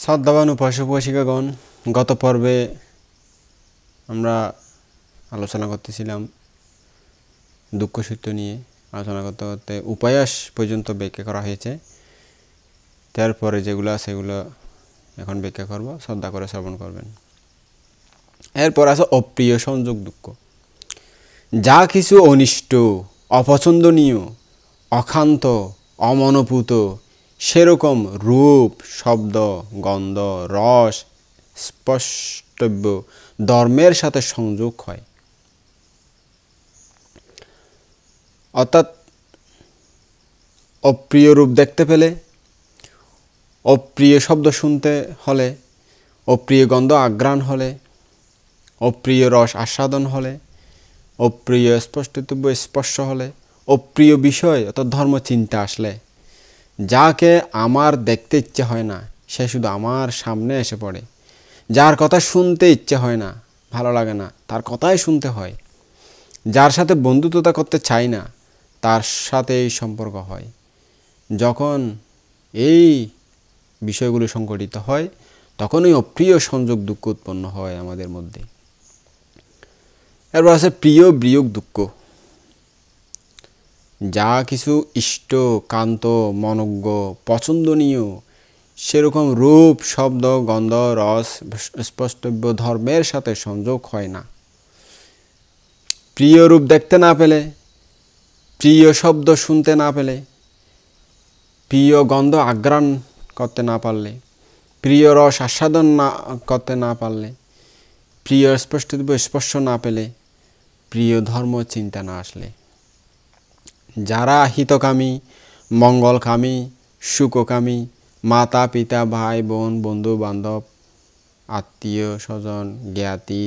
শ্রদ্ধাবান উপাসক উপাসিকাগণ, গত পর্বে আমরা আলোচনা করতেছিলাম দুঃখ সূত্র নিয়ে। আলোচনা করতে করতে উপায়াস পর্যন্ত ব্যাখ্যা করা হয়েছে। তারপরে যেগুলো আছে সেগুলো এখন ব্যাখ্যা করব, শ্রদ্ধা করে শ্রবণ করবেন। এরপর আছে অপ্রিয় সংযোগ দুঃখ। যা কিছু অনিষ্ট, অপছন্দনীয়, অক্ষান্ত, অমনোভূত, সেরকম রূপ, শব্দ, গন্ধ, রস, স্পষ্টব্য ধর্মের সাথে সংযোগ হয়। অর্থাৎ অপ্রিয় রূপ দেখতে পেলে, অপ্রিয় শব্দ শুনতে হলে, অপ্রিয় গন্ধ আঘ্রাণ হলে, অপ্রিয় রস আস্বাদন হলে, অপ্রিয় স্পষ্টব্য স্পর্শ হলে, অপ্রিয় বিষয় অর্থাৎ ধর্ম চিন্তা আসলে, যাকে আমার দেখতে ইচ্ছে হয় না সে শুধু আমার সামনে এসে পড়ে। যার কথা শুনতে ইচ্ছে হয় না, ভালো লাগে না, তার কথাই শুনতে হয়। যার সাথে বন্ধুত্বতা করতে চাই না, তার সাথে এই সম্পর্ক হয়। যখন এই বিষয়গুলো সংঘটিত হয়, তখন ওই অপ্রিয় সংযোগ দুঃখ উৎপন্ন হয় আমাদের মধ্যে। এরপর আছে প্রিয় বিয়োগ দুঃখ। যা কিছু ইষ্ট, কান্ত, মনোজ্ঞ, পছন্দনীয়, সেরকম রূপ, শব্দ, গন্ধ, রস, স্পষ্টব্য ধর্মের সাথে সংযোগ হয় না। প্রিয় রূপ দেখতে না পেলে, প্রিয় শব্দ শুনতে না পেলে, প্রিয় গন্ধ আঘ্রাণ করতে না পারলে, প্রিয় রস আস্বাদন না করতে না পারলে, প্রিয় স্পষ্টব্য স্পর্শ না পেলে, প্রিয় ধর্ম চিন্তা না আসলে, যারা হিতকামী, মঙ্গলকামী, সুখকামী, মাতা পিতা, ভাই বোন, বন্ধু বান্ধব, আত্মীয় স্বজন, জ্ঞাতি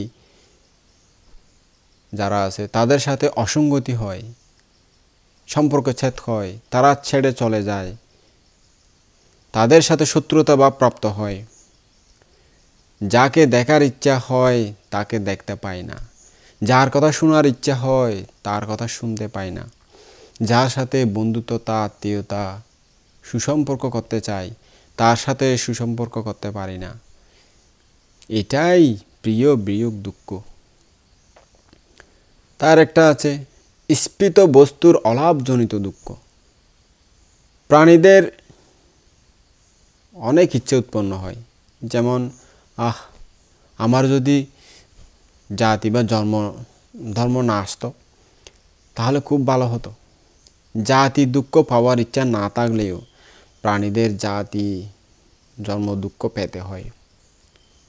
যারা আছে তাদের সাথে অসঙ্গতি হয়, সম্পর্ক ছেদ হয়, তারা ছেড়ে চলে যায়, তাদের সাথে শত্রুতা ভাব প্রাপ্ত হয়। যাকে দেখার ইচ্ছা হয় তাকে দেখতে পায় না, যার কথা শোনার ইচ্ছা হয় তার কথা শুনতে পায় না, যার সাথে বন্ধুত্বতা, আত্মীয়তা, সুসম্পর্ক করতে চাই তার সাথে সুসম্পর্ক করতে পারি না। এটাই প্রিয় বিয়োগ দুঃখ। তার একটা আছে স্ফীত বস্তুর অলাভজনিত দুঃখ। প্রাণীদের অনেক ইচ্ছে উৎপন্ন হয়, যেমন আমার যদি জাতি বা ধর্ম না আসতো তাহলে খুব ভালো হতো। জাতি দুঃখ পাওয়ার ইচ্ছা না থাকলেও প্রাণীদের জাতি জন্ম দুঃখ পেতে হয়।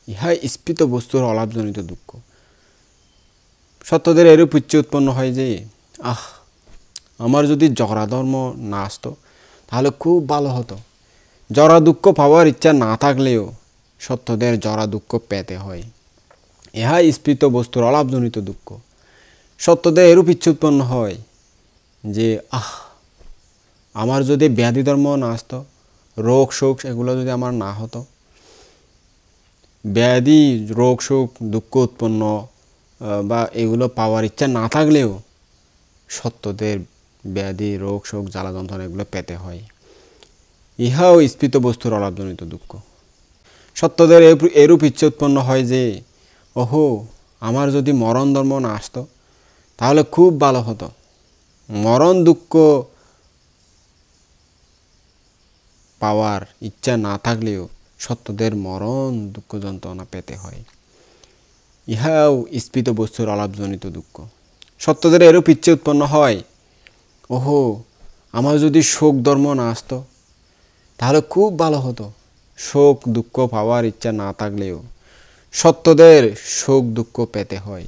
ইহাই স্ফীত বস্তুর অলাভজনিত দুঃখ। সত্যদের এরূপ ইচ্ছে উৎপন্ন হয় যে আমার যদি জরা ধর্ম না আসতো তাহলে খুব ভালো হতো। জরা দুঃখ পাওয়ার ইচ্ছা না থাকলেও সত্যদের জরা দুঃখ পেতে হয়। ইহাই স্ফীত বস্তুর অলাভজনিত দুঃখ। সত্যদের এরূপ ইচ্ছে উৎপন্ন হয় যে আমার যদি ব্যাধি ধর্ম না আসতো, রোগ শোক এগুলো যদি আমার না হতো, ব্যাধি রোগ শোক দুঃখ উৎপন্ন বা এগুলো পাওয়ার ইচ্ছা না থাকলেও সত্যদের ব্যাধি রোগ শোক জ্বালা যন্ত্রণা এগুলো পেতে হয়। ইহাও স্ফীত বস্তুর অলাভজনিত দুঃখ। সত্যদের এরূপ ইচ্ছে উৎপন্ন হয় যে আমার যদি মরণ ধর্ম না আসতো তাহলে খুব ভালো হতো। মরণ দুঃখ পাওয়ার ইচ্ছা না থাকলেও সত্যদের মরণ দুঃখ যন্ত্রণা পেতে হয়। ইহাও স্ফীত বস্তুর অলাভজনিত দুঃখ। সত্যদের এরূপ ইচ্ছে উৎপন্ন হয় আমার যদি শোক ধর্ম না আসতো তাহলে খুব ভালো হতো। শোক দুঃখ পাওয়ার ইচ্ছা না থাকলেও সত্যদের শোক দুঃখ পেতে হয়।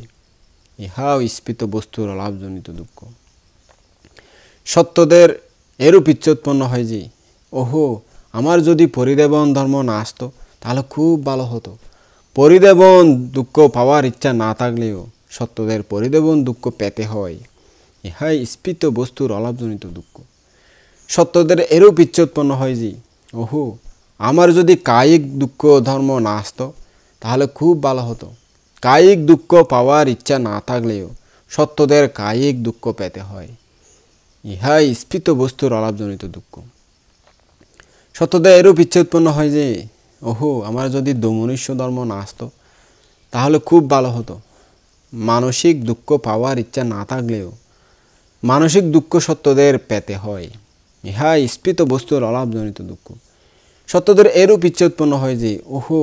ইহাও স্ফীত বস্তুর অলাভজনিত দুঃখ। সত্যদের এরূপ ইচ্ছে উৎপন্ন হয় যে আমার যদি পরিদেবন ধর্ম না আসতো তাহলে খুব ভালো হতো। পরিদেবন দুঃখ পাওয়ার ইচ্ছা না থাকলেও সত্যদের পরিদেবন দুঃখ পেতে হয়। ইহাই স্ফীত বস্তুর অলাভজনিত দুঃখ। সত্যদের এরূপ ইচ্ছে উৎপন্ন হয় যে আমার যদি কায়িক দুঃখ ধর্ম না আসতো তাহলে খুব ভালো হতো। কায়িক দুঃখ পাওয়ার ইচ্ছা না থাকলেও সত্যদের কায়িক দুঃখ পেতে হয়। ইহাই স্ফীত বস্তুর অলাভজনিত দুঃখ। সত্যদের এরূপ ইচ্ছে উৎপন্ন হয় যে ওহো, আমার যদি দমনুষ্য ধর্ম না আসতো তাহলে খুব ভালো হতো। মানসিক দুঃখ পাওয়ার ইচ্ছা না থাকলেও মানসিক দুঃখ সত্যদের পেতে হয়। ইহা স্ফীত বস্তুর অলাভজনিত দুঃখ। সত্যদের এরূপ ইচ্ছা উৎপন্ন হয় যে, ওহো,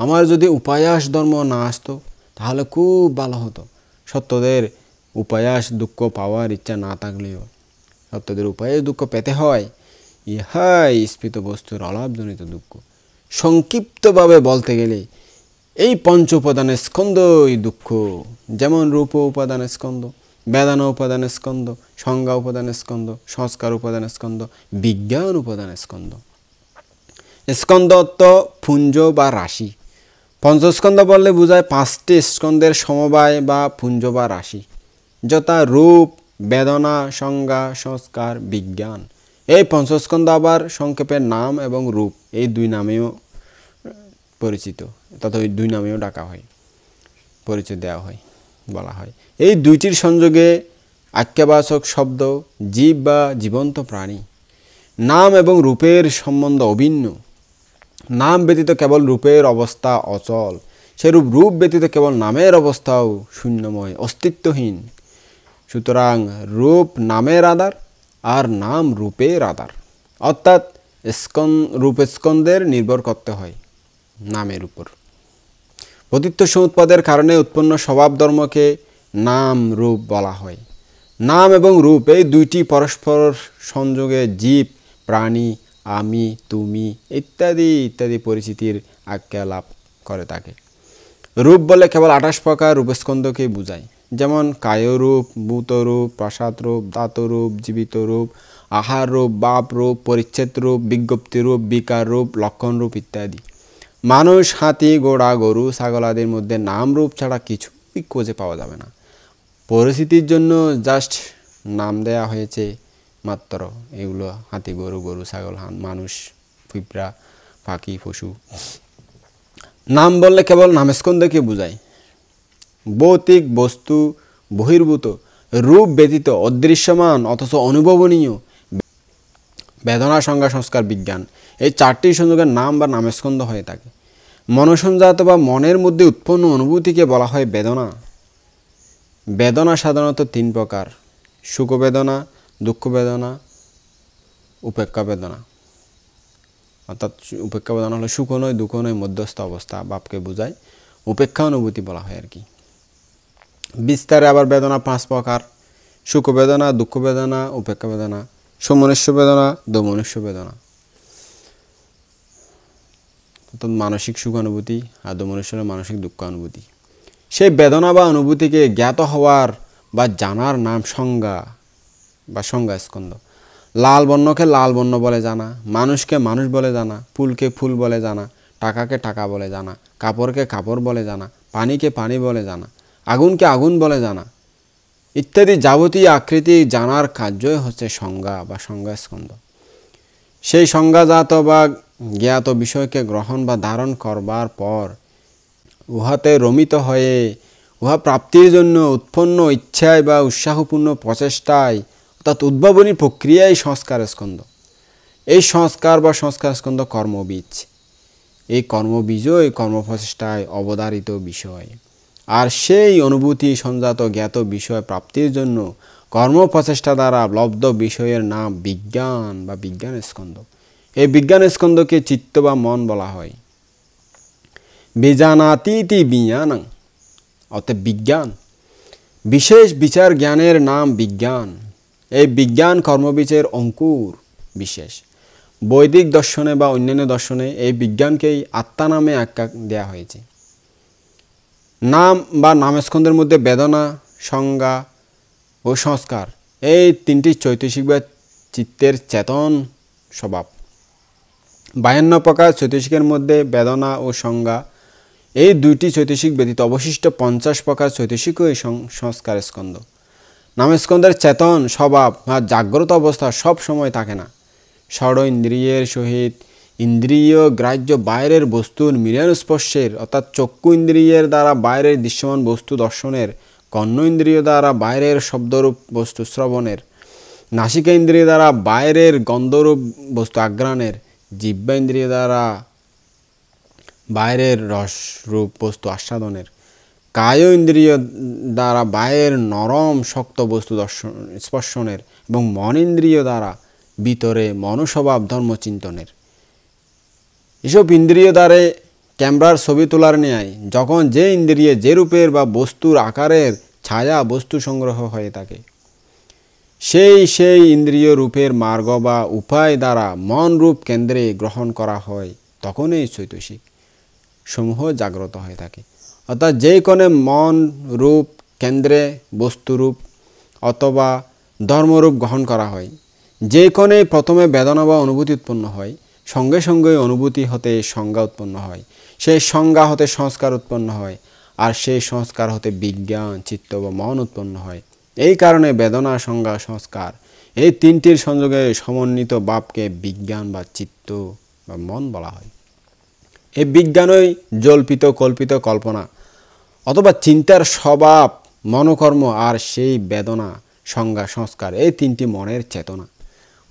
আমার যদি উপায়াস ধর্ম না আসতো তাহলে খুব ভালো হতো। সত্যদের উপায়াস দুঃখ পাওয়ার ইচ্ছা না থাকলেও সত্যদের উপায়াস দুঃখ পেতে হয়। ইহাই স্ফীত বস্তুর অলাভজনিত দুঃখ। সংক্ষিপ্তভাবে বলতে গেলে এই পঞ্চ উপাদানের স্কন্ধই দুঃখ। যেমন রূপ উপাদানের স্কন্ধ, বেদনা উপাদানের স্কন্ধ, সংজ্ঞা উপাদানের স্কন্ধ, সংস্কার উপাদানের স্কন্ধ, বিজ্ঞান উপাদানের স্কন্ধ। স্কন্ধ অর্থ পুঞ্জ বা রাশি। পঞ্চস্কন্ধ বললে বোঝায় 5টি স্কন্ধের সমবায় বা পুঞ্জ বা রাশি, যথা রূপ, বেদনা, সংজ্ঞা, সংস্কার, বিজ্ঞান। এই পঞ্চস্কন্ধ আবার সংক্ষেপে নাম এবং রূপ এই দুই নামেও পরিচিত, তথা ওই দুই নামেও ডাকা হয়, পরিচয় দেওয়া হয়, বলা হয়। এই দুইটির সংযোগে আখ্যাবাচক শব্দ জীব বা জীবন্ত প্রাণী। নাম এবং রূপের সম্বন্ধ অভিন্ন। নাম ব্যতীত কেবল রূপের অবস্থা অচল, সেরূপ রূপ ব্যতীত কেবল নামের অবস্থাও শূন্যময়, অস্তিত্বহীন। সুতরাং রূপ নামের আধার আর নাম রূপের আধার, অর্থাৎ রূপ স্কন্ধের নির্ভর করতে হয় নামের উপর। পতিত্ব সমুৎপাদের কারণে উৎপন্ন স্বভাব ধর্মকে নাম রূপ বলা হয়। নাম এবং রূপ এই দুইটি পরস্পর সংযোগে জীব, প্রাণী, আমি, তুমি ইত্যাদি ইত্যাদি পরিচিতির আখ্যা লাভ করে থাকে। রূপ বলে কেবল 28 প্রকার রূপস্কন্ধকে বোঝায়, যেমন কায়রূপ, ভূতরূপ, প্রসাদ রূপ, ধাতুরূপ, জীবিত রূপ, আহার রূপ, বাপ রূপ, পরিচ্ছেদ রূপ, বিজ্ঞপ্তি রূপ, বিকার রূপ, লক্ষণ রূপ ইত্যাদি। মানুষ, হাতি, ঘোড়া, গরু, ছাগল আদির মধ্যে নাম রূপ ছাড়া কিছুই খুঁজে পাওয়া যাবে না। পরিস্থিতির জন্য জাস্ট নাম দেয়া হয়েছে মাত্র। এগুলো হাতি, গরু, ছাগল, মানুষ, পিঁপড়া, পাখি, পশু। নাম বললে কেবল নামস্কন্ধকে বোঝায়। ভৌতিক বস্তু বহির্ভূত রূপ ব্যতীত অদৃশ্যমান অথচ অনুভবনীয় বেদনা, সংজ্ঞা, সংস্কার, বিজ্ঞান এই 4টি সংযোগের নাম বা নামস্কন্ধ হয়ে থাকে। মনসঞ্জাত বা মনের মধ্যে উৎপন্ন অনুভূতিকে বলা হয় বেদনা। বেদনা সাধারণত 3 প্রকার: সুখ বেদনা, দুঃখ বেদনা, উপেক্ষা বেদনা। অর্থাৎ উপেক্ষা বেদনা হলো সুখ নয়, দুঃখ নয়, মধ্যস্থ অবস্থা ভাবকে বোঝায়। উপেক্ষা অনুভূতি বলা হয় আর কি। বিস্তারে আবার বেদনা 5 প্রকার: সুখ বেদনা, দুঃখ বেদনা, উপেক্ষা বেদনা, সমনুষ্য বেদনা, দোমনুষ্য বেদনা। অর্থাৎ মানসিক সুখ অনুভূতি আর দোমনুষ্য মানসিক দুঃখ অনুভূতি। সেই বেদনা বা অনুভূতিকে জ্ঞাত হওয়ার বা জানার নাম সংজ্ঞা বা সংজ্ঞা স্কন্ধ। লাল বর্ণকে লাল বর্ণ বলে জানা, মানুষকে মানুষ বলে জানা, ফুলকে ফুল বলে জানা, টাকাকে টাকা বলে জানা, কাপড়কে কাপড় বলে জানা, পানিকে পানি বলে জানা, আগুনকে আগুন বলে জানা ইত্যাদি যাবতীয় আকৃতি জানার কার্যই হচ্ছে সংজ্ঞা বা সংজ্ঞা স্কন্ধ। সেই সংজ্ঞাজাত বা জ্ঞাত বিষয়কে গ্রহণ বা ধারণ করবার পর উহাতে রমিত হয়ে উহা প্রাপ্তির জন্য উৎপন্ন ইচ্ছায় বা উৎসাহপূর্ণ প্রচেষ্টায় অর্থাৎ উদ্ভাবনী প্রক্রিয়ায় সংস্কার স্কন্ধ। এই সংস্কার বা সংস্কার স্কন্ধ কর্মবীজ। এই কর্মবীজই কর্মপ্রচেষ্টায় অবধারিত বিষয়। আর সেই অনুভূতি সঞ্জাত জ্ঞাত বিষয় প্রাপ্তির জন্য কর্মপ্রচেষ্টা দ্বারা লব্ধ বিষয়ের নাম বিজ্ঞান বা বিজ্ঞান স্কন্ধ। এই বিজ্ঞান স্কন্ধকে চিত্ত বা মন বলা হয়। বিজানাতীতি বিজ্ঞানং অর্থাৎ বিজ্ঞান, বিশেষ বিচার জ্ঞানের নাম বিজ্ঞান। এই বিজ্ঞান কর্মবীজের অঙ্কুর বিশেষ। বৈদিক দর্শনে বা অন্যান্য দর্শনে এই বিজ্ঞানকেই আত্মা নামে আখ্যা দেওয়া হয়েছে। নাম বা নামস্কন্ধের মধ্যে বেদনা, সংজ্ঞা ও সংস্কার এই 3টি চৈতসিক বা চিত্তের চেতন স্বভাব। 52 প্রকার চৈতসিকের মধ্যে বেদনা ও সংজ্ঞা এই 2টি চৈতসিক ব্যতীত অবশিষ্ট 50 প্রকার চৈতসিকই সংস্কার স্কন্ধ। নামস্কন্ধের চেতন স্বভাব বা জাগ্রত অবস্থা সব সময় থাকে না। ষড় ইন্দ্রিয়ের সহিত ইন্দ্রিয় গ্রাহ্য বাইরের বস্তুর মিলন স্পর্শের অর্থাৎ চক্ষু ইন্দ্রিয়ের দ্বারা বাইরের দৃশ্যমান বস্তু দর্শনের, কর্ণ ইন্দ্রিয় দ্বারা বাইরের শব্দরূপ বস্তু শ্রবণের, নাসিকা ইন্দ্রিয় দ্বারা বাইরের গন্ধরূপ বস্তু আঘ্রাণের, জিহ্বা ইন্দ্রিয় দ্বারা বাইরের রস রূপ বস্তু আস্বাদনের, কায় ইন্দ্রিয় দ্বারা বাইরের নরম শক্ত বস্তু দর্শন স্পর্শনের এবং মন ইন্দ্রিয় দ্বারা ভিতরে মনোস্বভাব ধর্মচিন্তনের। এসব ইন্দ্রিয় দ্বারে ক্যামেরার ছবি তোলার ন্যায় যখন যে ইন্দ্রিয়ে যে রূপের বা বস্তুর আকারের ছায়া বস্তু সংগ্রহ হয়ে থাকে, সেই ইন্দ্রিয় রূপের মার্গ বা উপায় দ্বারা মন রূপ কেন্দ্রে গ্রহণ করা হয়, তখন এই চৈতসিক সমূহ জাগ্রত হয়ে থাকে। অর্থাৎ যেই কোণে মন রূপ কেন্দ্রে বস্তুরূপ অথবা ধর্মরূপ গ্রহণ করা হয়, যে কোণে প্রথমে বেদনা বা অনুভূতি উৎপন্ন হয়, সঙ্গে সঙ্গে অনুভূতি হতে সংজ্ঞা উৎপন্ন হয়, সেই সংজ্ঞা হতে সংস্কার উৎপন্ন হয়, আর সেই সংস্কার হতে বিজ্ঞান চিত্ত বা মন উৎপন্ন হয়। এই কারণে বেদনা সংজ্ঞা সংস্কার এই তিনটির সংযোগে সমন্বিত ভাবকে বিজ্ঞান বা চিত্ত বা মন বলা হয়। এই বিজ্ঞানই জল্পিত কল্পিত কল্পনা অথবা চিন্তার স্বভাব মনোকর্ম, আর সেই বেদনা সংজ্ঞা সংস্কার এই তিনটি মনের চেতনা।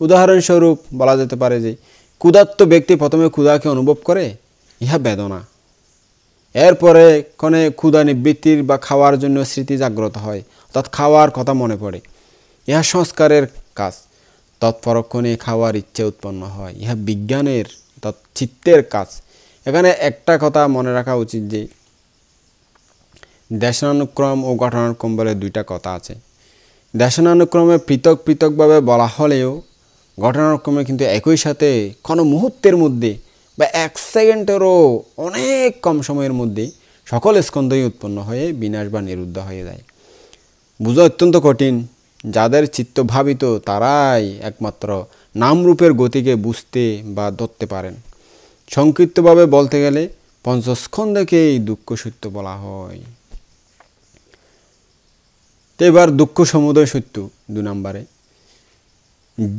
উদাহরণস্বরূপ বলা যেতে পারে যে ক্ষুধার্ত ব্যক্তি প্রথমে ক্ষুধাকে অনুভব করে, ইহা বেদনা। এরপরে কোনে ক্ষুধা নিবৃত্তির বা খাওয়ার জন্য স্মৃতি জাগ্রত হয়, অর্থাৎ খাওয়ার কথা মনে পড়ে, ইহা সংস্কারের কাজ। তৎপরক্ষণে খাওয়ার ইচ্ছে উৎপন্ন হয়, ইহা বিজ্ঞানের অর্থাৎ চিত্তের কাজ। এখানে একটা কথা মনে রাখা উচিত যে দেশানুক্রম ও ঘটনাক্রম বলে দুইটা কথা আছে। দেশানুক্রমে পৃথক পৃথকভাবে বলা হলেও ঘটনাক্রমে কিন্তু একই সাথে কোনো মুহূর্তের মধ্যে বা 1 সেকেন্ডেরও অনেক কম সময়ের মধ্যে সকল স্কন্ধই উৎপন্ন হয়ে বিনাশ বা নিরুদ্ধ হয়ে যায়। বোঝা অত্যন্ত কঠিন। যাদের চিত্ত ভাবিত তারাই একমাত্র নামরূপের গতিকে বুঝতে বা ধরতে পারেন। সংক্ষিপ্তভাবে বলতে গেলে পঞ্চস্কন্ধকেই দুঃখ সত্য বলা হয়। তো এবার দুঃখ সমুদয় সত্য 2 নম্বরে,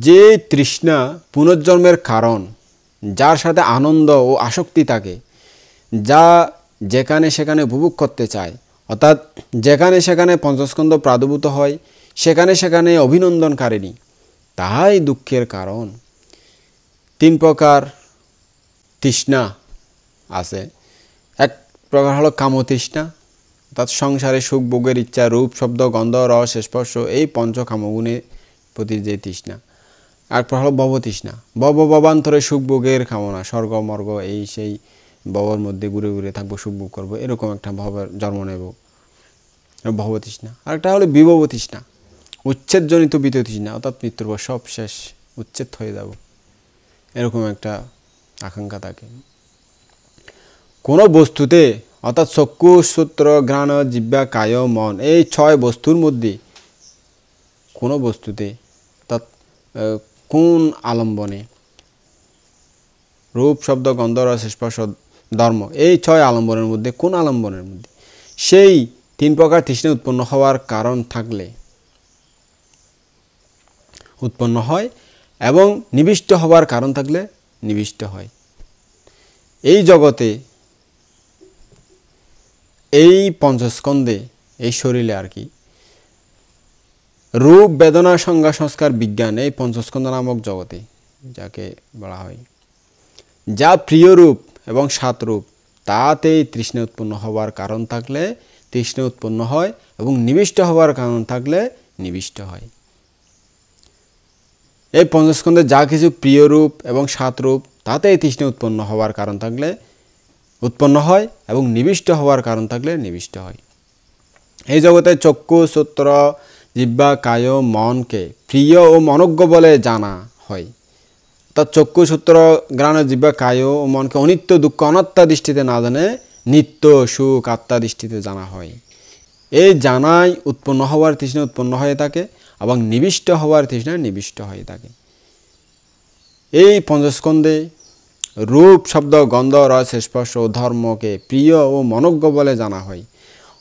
যে তৃষ্ণা পুনর্জন্মের কারণ, যার সাথে আনন্দ ও আসক্তি থাকে, যা যেখানে সেখানে উপভোগ করতে চায়, অর্থাৎ যেখানে সেখানে পঞ্চস্কন্ধ প্রাদুর্ভূত হয়, সেখানে সেখানে অভিনন্দনকারিণী, তাহাই দুঃখের কারণ। 3 প্রকার তৃষ্ণা আছে। এক প্রকার হলো কামতৃষ্ণা, অর্থাৎ সংসারে সুখ ভোগের ইচ্ছা, রূপ শব্দ গন্ধ রস স্পর্শ এই পঞ্চকামগুণের প্রতি যে তৃষ্ণা। আর প্রকার হলো ভবতৃষ্ণা, ভবান্তরে সুখ ভোগের কামনা, স্বর্গ মর্গ এই সেই ভবের মধ্যে ঘুরে ঘুরে থাকবো, সুখ ভোগ করবো, এরকম একটা ভবের জন্ম নেব, ভবতৃষ্ণা। আরেকটা হলো বিভবতৃষ্ণা, উচ্ছেদজনিত বিততৃষ্ণা, অর্থাৎ মৃত্যুর পর সব শেষ, উচ্ছেদ হয়ে যাব, এরকম একটা আকাঙ্ক্ষা থাকে। কোনো বস্তুতে অর্থাৎ চক্ষু শ্রোত্র ঘ্রাণ জিহ্বা কায় মন এই 6 বস্তুর মধ্যে কোনো বস্তুতে অর্থাৎ কোন আলম্বনে, রূপ শব্দ গন্ধ রস স্পর্শ ধর্ম এই 6 আলম্বনের মধ্যে কোন আলম্বনের মধ্যে সেই 3 প্রকার তৃষ্ণা উৎপন্ন হওয়ার কারণ থাকলে উৎপন্ন হয় এবং নিবিষ্ট হওয়ার কারণ থাকলে নিবিষ্ট হয়। এই জগতে এই পঞ্চস্কন্ধে এই শরীরে আর কি রূপ বেদনা সংজ্ঞা সংস্কার বিজ্ঞান এই পঞ্চস্কন্ধ নামক জগতে যাকে বলা হয়, যা প্রিয় রূপ এবং 7 রূপ, তাতেই তৃষ্ণা উৎপন্ন হওয়ার কারণ থাকলে তৃষ্ণা উৎপন্ন হয় এবং নিবিষ্ট হওয়ার কারণ থাকলে নিবিষ্ট হয়। এই পঞ্চস্কন্ধে যা কিছু প্রিয় রূপ এবং 7 রূপ, তাতেই তৃষ্ণা উৎপন্ন হওয়ার কারণ থাকলে উৎপন্ন হয় এবং নিবিষ্ট হওয়ার কারণ থাকলে নিবিষ্ট হয়। এই জগতে চক্ষু শ্রোত্র জিহ্বা কায় মনকে প্রিয় ও মনোজ্ঞ বলে জানা হয়। অর্থাৎ চক্ষু শ্রোত্র ঘ্রাণ জিহ্বা কায় ও মনকে অনিত্য দুঃখ অনাত্মা দৃষ্টিতে না জানে নিত্য সুখ আত্মা দৃষ্টিতে জানা হয়। এই জানাই উৎপন্ন হওয়ার তৃষ্ণা উৎপন্ন হয়ে থাকে এবং নিবিষ্ট হওয়ার তৃষ্ণা নিবিষ্ট হয়ে থাকে। এই পঞ্চস্কন্ধে রূপ শব্দ গন্ধ রস স্পর্শ ও ধর্মকে প্রিয় ও মনোজ্ঞ বলে জানা হয়।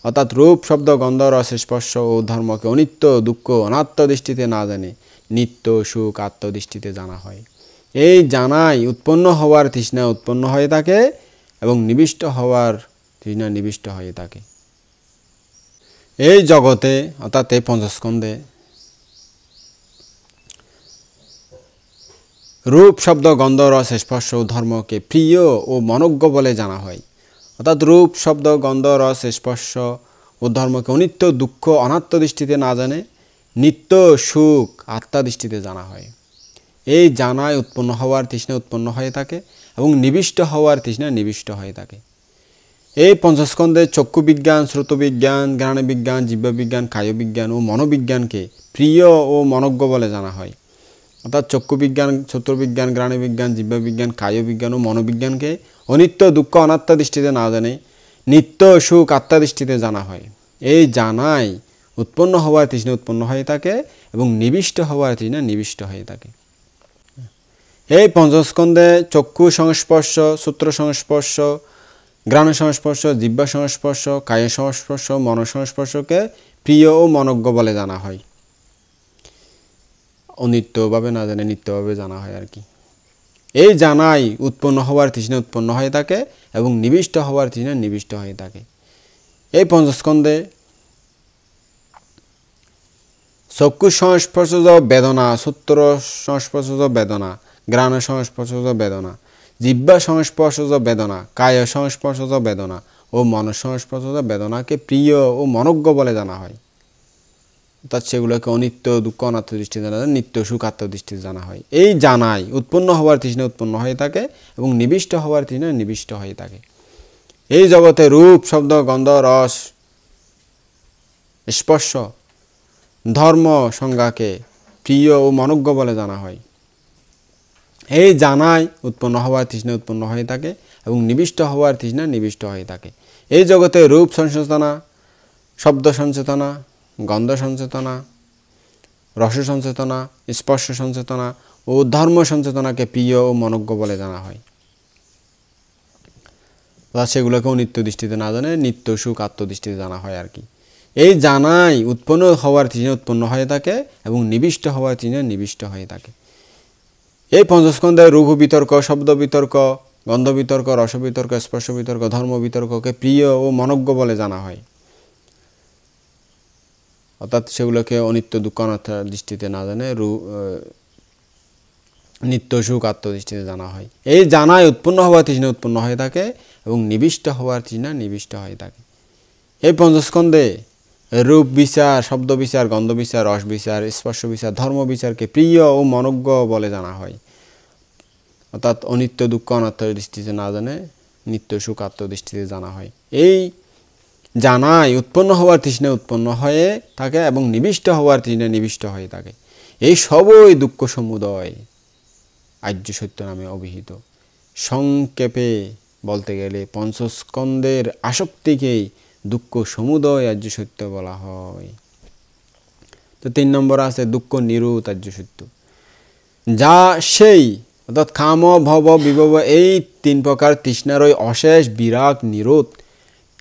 অর্থাৎ রূপ শব্দ গন্ধ রস স্পর্শ ও ধর্মকে অনিত্য দুঃখ অনাত্ম দৃষ্টিতে না জানে নিত্য সুখ আত্মদৃষ্টিতে জানা হয়। এই জানাই উৎপন্ন হওয়ার তৃষ্ণা উৎপন্ন হয়ে থাকে এবং নিবিষ্ট হওয়ার তৃষ্ণা নিবিষ্ট হয়ে থাকে। এই জগতে অর্থাৎ এই পঞ্চস্কন্ধে রূপ শব্দ গন্ধ রস স্পর্শ ও ধর্মকে প্রিয় ও মনোজ্ঞ বলে জানা হয়। অর্থাৎ রূপ শব্দ গন্ধ রস স্পর্শ ও ধর্মকে অনিত্য দুঃখ অনাত্ম দৃষ্টিতে না জানে নিত্য সুখ আত্মা দৃষ্টিতে জানা হয়। এই জানায় উৎপন্ন হওয়ার তৃষ্ণা উৎপন্ন হয়ে থাকে এবং নিবিষ্ট হওয়ার তৃষ্ণা নিবিষ্ট হয়ে থাকে। এই পঞ্চস্কন্ধে চক্ষু বিজ্ঞান, শ্রোত বিজ্ঞান, ঘ্রাণ বিজ্ঞান, জিহ্বা বিজ্ঞান, কায় বিজ্ঞান ও মনোবিজ্ঞানকে প্রিয় ও মনজ্ঞ বলে জানা হয়। অর্থাৎ চক্ষু বিজ্ঞান, শ্রোত বিজ্ঞান, ঘ্রাণ বিজ্ঞান, জিহ্বা বিজ্ঞান, কায় বিজ্ঞান ও মনোবিজ্ঞানকে অনিত্য দুঃখ অনাত্মা দৃষ্টিতে না জানে নিত্য সুখ আত্মা দৃষ্টিতে জানা হয়। এই জানায় উৎপন্ন হওয়ার তৃষ্ণা উৎপন্ন হয়ে থাকে এবং নিবিষ্ট হওয়ার তৃষ্ণা নিবিষ্ট হয়ে থাকে। এই পঞ্চস্কন্ধে চক্ষু সংস্পর্শ, শ্রোত্র সংস্পর্শ, ঘ্রাণ সংস্পর্শ, জিহ্বা সংস্পর্শ, কায় সংস্পর্শ, মন সংস্পর্শকে প্রিয় ও মনজ্ঞ বলে জানা হয়। অনিত্যভাবে না জানে নিত্যভাবে জানা হয় আর কি। এই জানাই উৎপন্ন হওয়ার তৃষ্ণা উৎপন্ন হয়ে থাকে এবং নিবিষ্ট হওয়ার তৃষ্ণা নিবিষ্ট হয়ে থাকে। এই পঞ্চস্কন্ধে চক্ষু সংস্পর্শজ বেদনা, শ্রোত্র সংস্পর্শজ বেদনা, ঘ্রাণ সংস্পর্শজ বেদনা, জিহ্বা সংস্পর্শজ বেদনা, কায় সংস্পর্শজ বেদনা ও মন সংস্পর্শজ বেদনাকে প্রিয় ও মনজ্ঞ বলে জানা হয়। অর্থাৎ সেগুলোকে অনিত্য দুঃখ অনাত্ম দৃষ্টিতে জানা যায়, নিত্য সুখ আত্মদৃষ্টিতে জানা হয়। এই জানাই উৎপন্ন হওয়ার তৃষ্ণা উৎপন্ন হয়ে থাকে এবং নিবিষ্ট হওয়ার তৃষ্ণা নিবিষ্ট হয়ে থাকে। এই জগতে রূপ শব্দ গন্ধ রস স্পর্শ ধর্ম সংজ্ঞাকে প্রিয় ও মনজ্ঞ বলে জানা হয়। এই জানায় উৎপন্ন হওয়ার তৃষ্ণা উৎপন্ন হয়ে থাকে এবং নিবিষ্ট হওয়ার তৃষ্ণা নিবিষ্ট হয়ে থাকে। এই জগতে রূপ সঞ্চেতনা, শব্দ সঞ্চেতনা, গন্ধ সঞ্চেতনা, রস সঞ্চেতনা, স্পর্শ সঞ্চেতনা ও ধর্ম সঞ্চেতনাকে প্রিয় ও মনজ্ঞ বলে জানা হয়। সেগুলোকে নিত্য দৃষ্টিতে না জানে নিত্য সুখ আত্মদৃষ্টিতে জানা হয় আর কি। এই জানাই উৎপন্ন হওয়ার তৃষ্ণা উৎপন্ন হয়ে থাকে এবং নিবিষ্ট হওয়ার তৃষ্ণা নিবিষ্ট হয়ে থাকে। এই পঞ্চস্কন্ধে রূপ বিতর্ক, শব্দ বিতর্ক, গন্ধ বিতর্ক, রস বিতর্ক, স্পর্শ বিতর্ক, ধর্ম বিতর্ককে প্রিয় ও মনজ্ঞ বলে জানা হয়। অর্থাৎ সেগুলোকে অনিত্য দুঃখ অনাত্ম দৃষ্টিতে না জানে নিত্য সুখ আত্মদৃষ্টিতে জানা হয়। এই জানায় উৎপন্ন হওয়ার তৃষ্ণা উৎপন্ন হয়ে থাকে এবং নিবিষ্ট হওয়ার তৃষ্ণা নিবিষ্ট হয়ে থাকে। এই পঞ্চস্কন্ধে রূপ বিচার, শব্দ বিচার, গন্ধ বিচার, রস বিচার, স্পর্শ বিচার, ধর্ম বিচারকে প্রিয় ও মনজ্ঞ বলে জানা হয়। অর্থাৎ অনিত্য দুঃখ অনাত্ম দৃষ্টিতে না জানে নিত্য সুখ আত্মদৃষ্টিতে জানা হয়। এই জানায় উৎপন্ন হওয়ার তৃষ্ণা উৎপন্ন হয়ে থাকে এবং নিবিষ্ট হওয়ার তৃষ্ণা নিবিষ্ট হয়ে থাকে। এই সবই দুঃখ সমুদয় আর্য সত্য নামে অভিহিত। সংক্ষেপে বলতে গেলে পঞ্চস্কন্ধের আসক্তিকেই দুঃখ সমুদয় আর্য সত্য বলা হয়। তো 3 নম্বর আছে দুঃখ নিরোধ আর্য সত্য, যা সেই অর্থাৎ কাম ভব বিভব এই 3 প্রকার তৃষ্ণার অশেষ বিরাগ নিরোধ,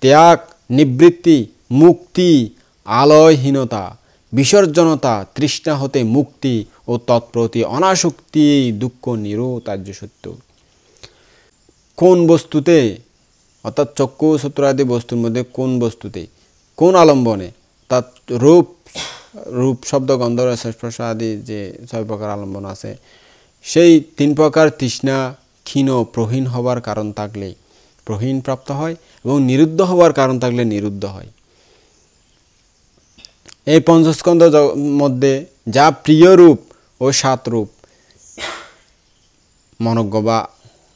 ত্যাগ নিবৃত্তি, মুক্তি, আলয়হীনতা, বিসর্জনতা, তৃষ্ণা হতে মুক্তি ও তৎপ্রতি অনাসক্তি দুঃখ নিরোধ আর্য সত্য। কোন বস্তুতে অর্থাৎ চক্ষু শ্রোত্র আদি বস্তুর মধ্যে কোন বস্তুতে কোন আলম্বনে তার রূপ শব্দ গন্ধ রস স্পর্শ আদি যে 6 প্রকার আলম্বন আছে, সেই 3 প্রকার তৃষ্ণা ক্ষীণ প্রহীন হবার কারণ থাকলে প্রহীন প্রাপ্ত হয় এবং নিরুদ্ধ হওয়ার কারণ থাকলে নিরুদ্ধ হয়। এই পঞ্চস্কন্ধ মধ্যে যা প্রিয় রূপ ও 7 রূপ মনজ্ঞ বা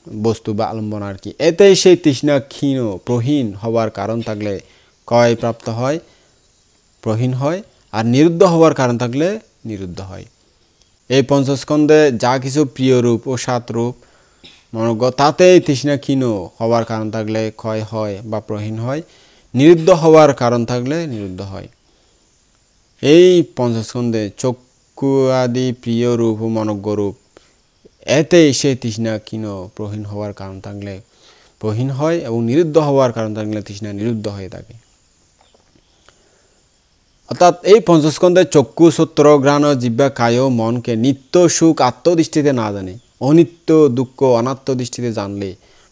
বস্তু বা আলম্বন আর কি, এতেই সেই তৃষ্ণা ক্ষীণ প্রহীন হওয়ার কারণ থাকলে ক্ষয় প্রাপ্ত হয়, প্রহীন হয়, আর নিরুদ্ধ হওয়ার কারণ থাকলে নিরুদ্ধ হয়। এই পঞ্চস্কন্ধে যা কিছু প্রিয় রূপ ও 7 রূপ মনজ্ঞ, তাতেই তৃষ্ণা ক্ষীণ হওয়ার কারণ থাকলে ক্ষয় হয় বা প্রহীন হয়, নিরুদ্ধ হওয়ার কারণ থাকলে নিরুদ্ধ হয়। এই পঞ্চস্কন্ধে চক্ষু আদি প্রিয় রূপ ও মনজ্ঞ রূপ, এতেই সেই তৃষ্ণা ক্ষীণ প্রহীন হওয়ার কারণ থাকলে প্রহীন হয় এবং নিরুদ্ধ হওয়ার কারণ থাকলে তৃষ্ণা নিরুদ্ধ হয়ে থাকে। অর্থাৎ এই পঞ্চস্কন্ধে চক্ষু শ্রোত্র ঘ্রাণ জিহ্বা কায় মনকে নিত্য সুখ আত্মদৃষ্টিতে না জানে অনিত্য দুঃখ অনাত্ম দৃষ্টিতে জানলে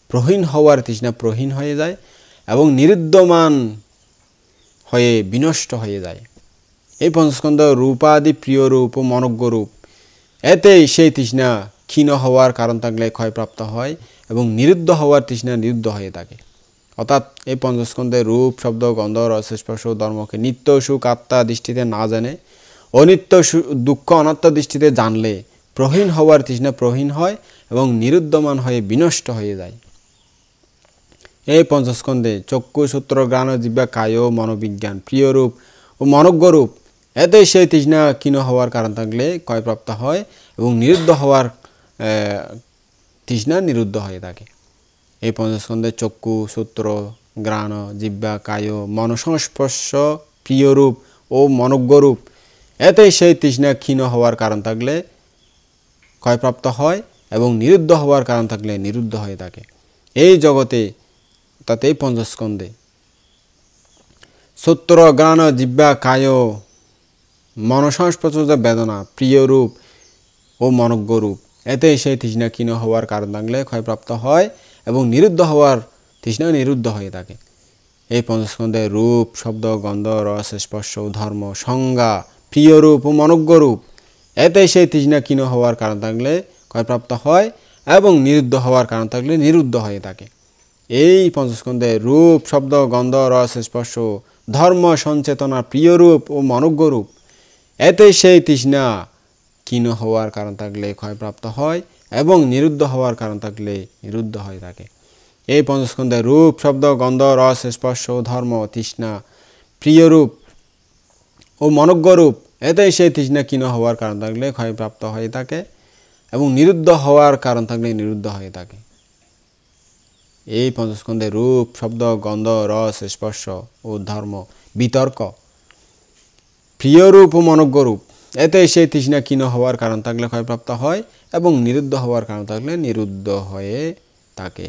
প্রহীন হওয়ার তৃষ্ণা প্রহীন হয়ে যায় এবং নিরুদ্ধমান হয়ে বিনষ্ট হয়ে যায়। এই পঞ্চস্কন্ধ রূপাদি প্রিয় রূপ ও মনজ্ঞ রূপ, এতেই সেই তৃষ্ণা ক্ষীণ হওয়ার কারণ থাকলে ক্ষয়প্রাপ্ত হয় এবং নিরুদ্ধ হওয়ার তৃষ্ণা নিরুদ্ধ হয়ে থাকে। অর্থাৎ এই পঞ্চস্কন্ধে রূপ শব্দ গন্ধ রস স্পর্শ ধর্মকে নিত্য সুখ আত্মা দৃষ্টিতে না জানে অনিত্য দুঃখ অনাত্ম দৃষ্টিতে জানলে প্রহীন হওয়ার তৃষ্ণা প্রহীন হয় এবং নিরুদ্ধমান হয়ে বিনষ্ট হয়ে যায়। এই পঞ্চস্কন্ধে চক্ষু সূত্র ঘ্রাণ জিহ্বা কায় মনোবিজ্ঞান প্রিয় রূপ ও মনোজ্ঞরূপ এতে সেই তৃষ্ণা ক্ষীণ হওয়ার কারণ থাকলে ক্ষয়প্রাপ্ত হয় এবং নিরুদ্ধ হওয়ার তৃষ্ণা নিরুদ্ধ হয়ে থাকে। এই পঞ্চস্কন্ধে চক্ষু সূত্র ঘ্রাণ জিহ্বা কায় মন সংস্পর্শ প্রিয় রূপ ও মনোজ্ঞরূপ এতে সেই তৃষ্ণা ক্ষীণ হওয়ার কারণ থাকলে ক্ষয়প্রাপ্ত হয় এবং নিরুদ্ধ হওয়ার কারণ থাকলে নিরুদ্ধ হয়ে থাকে। এই জগতে অর্থাৎ এই পঞ্চস্কন্ধে সূত্র ঘ্রাণ জিহ্বা কায় মন সংস্পর্শ বেদনা প্রিয় রূপ ও মনোজ্ঞরূপ এতে সেই তৃষ্ণা ক্ষীণ হওয়ার কারণ থাকলে ক্ষয়প্রাপ্ত হয় এবং নিরুদ্ধ হওয়ার তৃষ্ণা নিরুদ্ধ হয়ে থাকে। এই পঞ্চস্কন্ধে রূপ শব্দ গন্ধ রস স্পর্শ ধর্ম সংজ্ঞা প্রিয় রূপ ও মনোজ্ঞরূপ এতে সেই তৃষ্ণা ক্ষীণ হওয়ার কারণ থাকলে ক্ষয়প্রাপ্ত হয় এবং নিরুদ্ধ হওয়ার কারণ থাকলে নিরুদ্ধ হয়ে থাকে। এই পঞ্চস্কন্ধে রূপ শব্দ গন্ধ রস স্পর্শ ধর্ম সচেতনা প্রিয় রূপ ও মনোজ্ঞরূপ এতে সেই তৃষ্ণা ক্ষীণ হওয়ার কারণ থাকলে ক্ষয়প্রাপ্ত হয় এবং নিরুদ্ধ হওয়ার কারণ থাকলে নিরুদ্ধ হয়ে থাকে। এই পঞ্চস্কন্ধে রূপ শব্দ গন্ধ রস স্পর্শ ধর্ম তৃষ্ণা প্রিয় রূপ ও মনোজ্ঞরূপ এতে সেই তৃষ্ণা ক্ষীণ হওয়ার কারণ থাকলে ক্ষয়প্রাপ্ত হয়ে থাকে এবং নিরুদ্ধ হওয়ার কারণ থাকলে নিরুদ্ধ হয়ে থাকে। এই পঞ্চস্কন্ধে রূপ শব্দ গন্ধ রস স্পর্শ ও ধর্ম বিতর্ক প্রিয় রূপ ও মনোজ্ঞরূপ এতে সেই তৃষ্ণা ক্ষীণ হওয়ার কারণ থাকলে ক্ষয়প্রাপ্ত হয় এবং নিরুদ্ধ হওয়ার কারণ থাকলে নিরুদ্ধ হয়ে থাকে।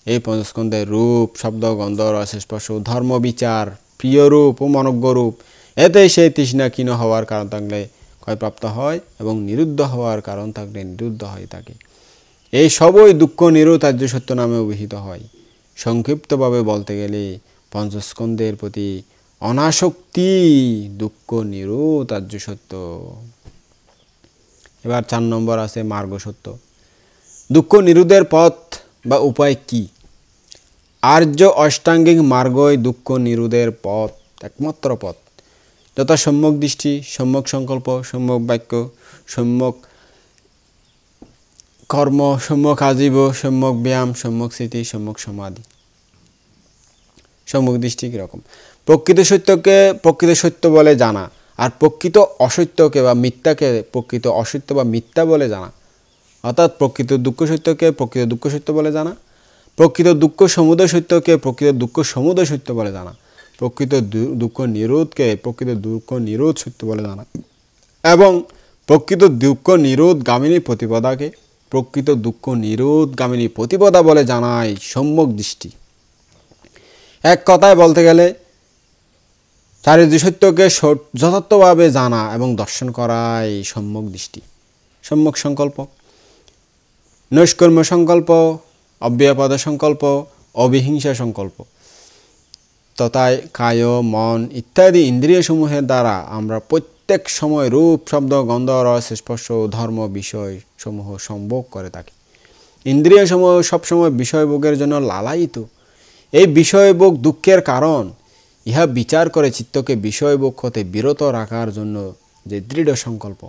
এই পঞ্চস্কন্ধে রূপ শব্দ গন্ধ রস স্পর্শ ধর্ম বিচার প্রিয় রূপ ও মনোজ্ঞরূপ এতে সেই তৃষ্ণা ক্ষীণ হওয়ার কারণ থাকলে ক্ষয়প্রাপ্ত হয় এবং নিরুদ্ধ হওয়ার কারণ থাকলে নিরুদ্ধ হয়ে থাকে। এই সবই দুঃখ নিরোধ আর্য সত্য নামে অভিহিত হয়। সংক্ষিপ্তভাবে বলতে গেলে পঞ্চস্কন্ধের প্রতি অনাসক্তি দুঃখ নিরোধ আর্য সত্য। এবার 4 নম্বর আছে মার্গ সত্য। দুঃখ নিরোধের পথ বা উপায় কি? আর্য অষ্টাঙ্গিক মার্গই দুঃখ নিরোধের পথ, একমাত্র পথ, যথা সম্যক দৃষ্টি, সম্যক সংকল্প, সম্যক বাক্য, সম্যক কর্ম, সম্যক আজীব, সম্যক ব্যায়াম, সম্যক স্মৃতি, সম্যক সমাধি। সম্যক দৃষ্টি কীরকম? প্রকৃত সত্যকে প্রকৃত সত্য বলে জানা, আর প্রকৃত অসত্যকে বা মিথ্যাকে প্রকৃত অসত্য বা মিথ্যা বলে জানা। অর্থাৎ প্রকৃত দুঃখ সত্যকে প্রকৃত দুঃখ সত্য বলে জানা, প্রকৃত দুঃখ সমুদয় সত্যকে প্রকৃত দুঃখ সমুদয় সত্য বলে জানা, প্রকৃত দুঃখ নিরোধকে প্রকৃত দুঃখ নিরোধ সত্য বলে জানা এবং প্রকৃত দুঃখ নিরোধ গামিনী প্রতিপদাকে প্রকৃত দুঃখ নিরোধ গামিনী প্রতিপদা বলে জানায় সম্যক দৃষ্টি। এক কথায় বলতে গেলে চারিত্রিক সত্যকে যথার্থভাবে জানা এবং দর্শন করাই সম্যক দৃষ্টি। সম্যক সংকল্প, নৈষ্কর্ম্য সংকল্প, অব্যয়পদ সংকল্প, অবিহিংসা সংকল্প তথা কায় মন ইত্যাদি ইন্দ্রিয়সমূহের দ্বারা আমরা প্রত্যেক সময় রূপ শব্দ গন্ধ রস স্পর্শ ধর্ম বিষয় সমূহ সম্ভোগ করে থাকি। ইন্দ্রিয়সমূহ সবসময় বিষয়ভোগের জন্য লালায়িত। এই বিষয়ভোগ দুঃখের কারণ। ইহা বিচার করে চিত্তকে বিষয়ভোগ হতে বিরত রাখার জন্য যে দৃঢ় সংকল্প।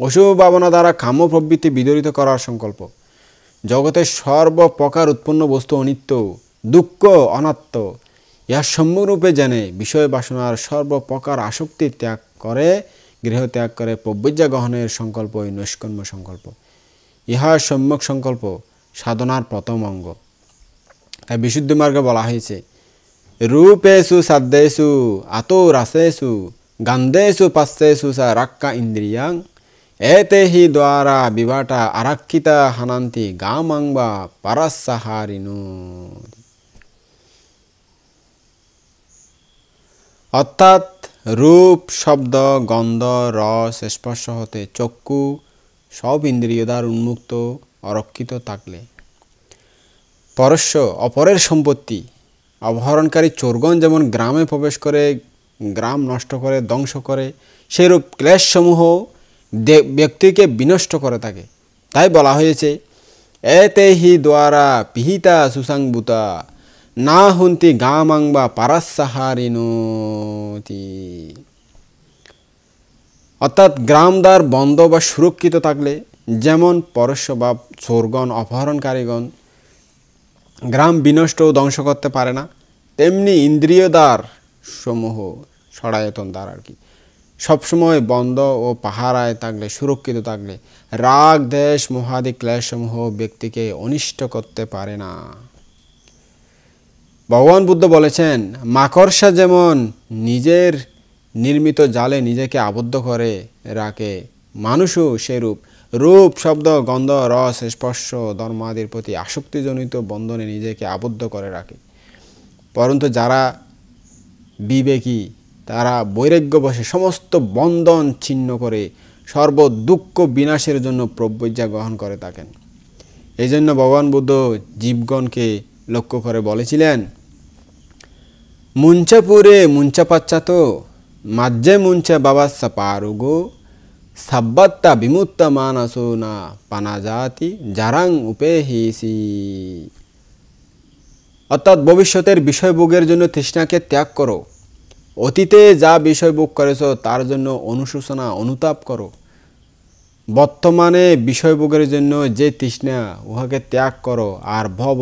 অশুভ ভাবনা দ্বারা কাম্য প্রবৃত্তি বিদরিত করার সংকল্প। জগতের সর্বপ্রকার উৎপন্ন বস্তু অনিত্য, দুঃখ, অনাত্ম ইহা সম্যকরূপে জেনে বিষয় বাসনার সর্বপ্রকার আসক্তি ত্যাগ করে গৃহ ত্যাগ করে প্রবৃজ্জা গ্রহণের সংকল্পই নৈষ্কর্ম্য সংকল্প। ইহা সম্যক সংকল্প সাধনার প্রথম অঙ্গ। তাই বিশুদ্ধ মার্গে বলা হয়েছে রূপেষু সাদ্দেষু আতো রাসেষু গন্ধেষু পাস্যেষু সা রাক্কা ইন্দ্রিয়াং এতে হি দ্বারা বিভাটা আরাক্ষিতা হানান্তি গামাংবা পারাসাহারিনু। অর্থাৎ রূপ শব্দ গন্ধ রস স্পর্শ হতে চক্ষু সব ইন্দ্রিয় দ্বার উন্মুক্ত অরক্ষিত থাকলে পরস্য অপরের সম্পত্তি অপহরণকারী চোরগণ যেমন গ্রামে প্রবেশ করে গ্রাম নষ্ট করে ধ্বংস করে, সেরূপ ক্লেশসমূহ ব্যক্তিকে বিনষ্ট করে থাকে। তাই বলা হয়েছে এতে হি দ্বারা পিহিতা সুসাংবুতা না হুন্তি গামাং বা পারাসাহারিনতি। অর্থাৎ গ্রামদ্বার বন্ধ বা সুরক্ষিত থাকলে যেমন পরশ্য বা চোরগণ অপহরণকারীগণ গ্রাম বিনষ্ট ও ধ্বংস করতে পারে না, তেমনি ইন্দ্রিয় দ্বার সমূহ ষড়ায়তন দ্বার আর কি সবসময় বন্ধ ও পাহারায় থাকলে, সুরক্ষিত থাকলে রাগ দেশ মোহাদি ক্লেশসমূহ ব্যক্তিকে অনিষ্ট করতে পারে না। ভগবান বুদ্ধ বলেছেন, মাকড়সা যেমন নিজের নির্মিত জালে নিজেকে আবদ্ধ করে রাখে, মানুষও সেরূপ রূপ শব্দ গন্ধ রস স্পর্শ ধর্মাদির প্রতি আসক্তিজনিত বন্ধনে নিজেকে আবদ্ধ করে রাখে। পরন্তু যারা বিবেকী তারা বৈরাগ্যবশে সমস্ত বন্ধন ছিন্ন করে সর্ব দুঃখ বিনাশের জন্য প্রবজ্ঞা গ্রহণ করে থাকেন। এই জন্য ভগবান বুদ্ধ জীবগণকে লক্ষ্য করে বলেছিলেন, মুঞ্চাপুরে মুঞ্চাপাচ্চাত মাজ্জে মুঞ্চা বাবাসা পারুগো সাব্বাত্তা বিমুত্তা মানসো না পানাজাতি জারাং উপেহিসি। অর্থাৎ ভবিষ্যতের বিষয়ভোগের জন্য তৃষ্ণাকে ত্যাগ করো, অতীতে যা বিষয় ভোগ করেছ তার জন্য অনুশোচনা অনুতাপ করো, বর্তমানে বিষয়ভোগের জন্য যে তৃষ্ণা উহাকে ত্যাগ করো, আর ভব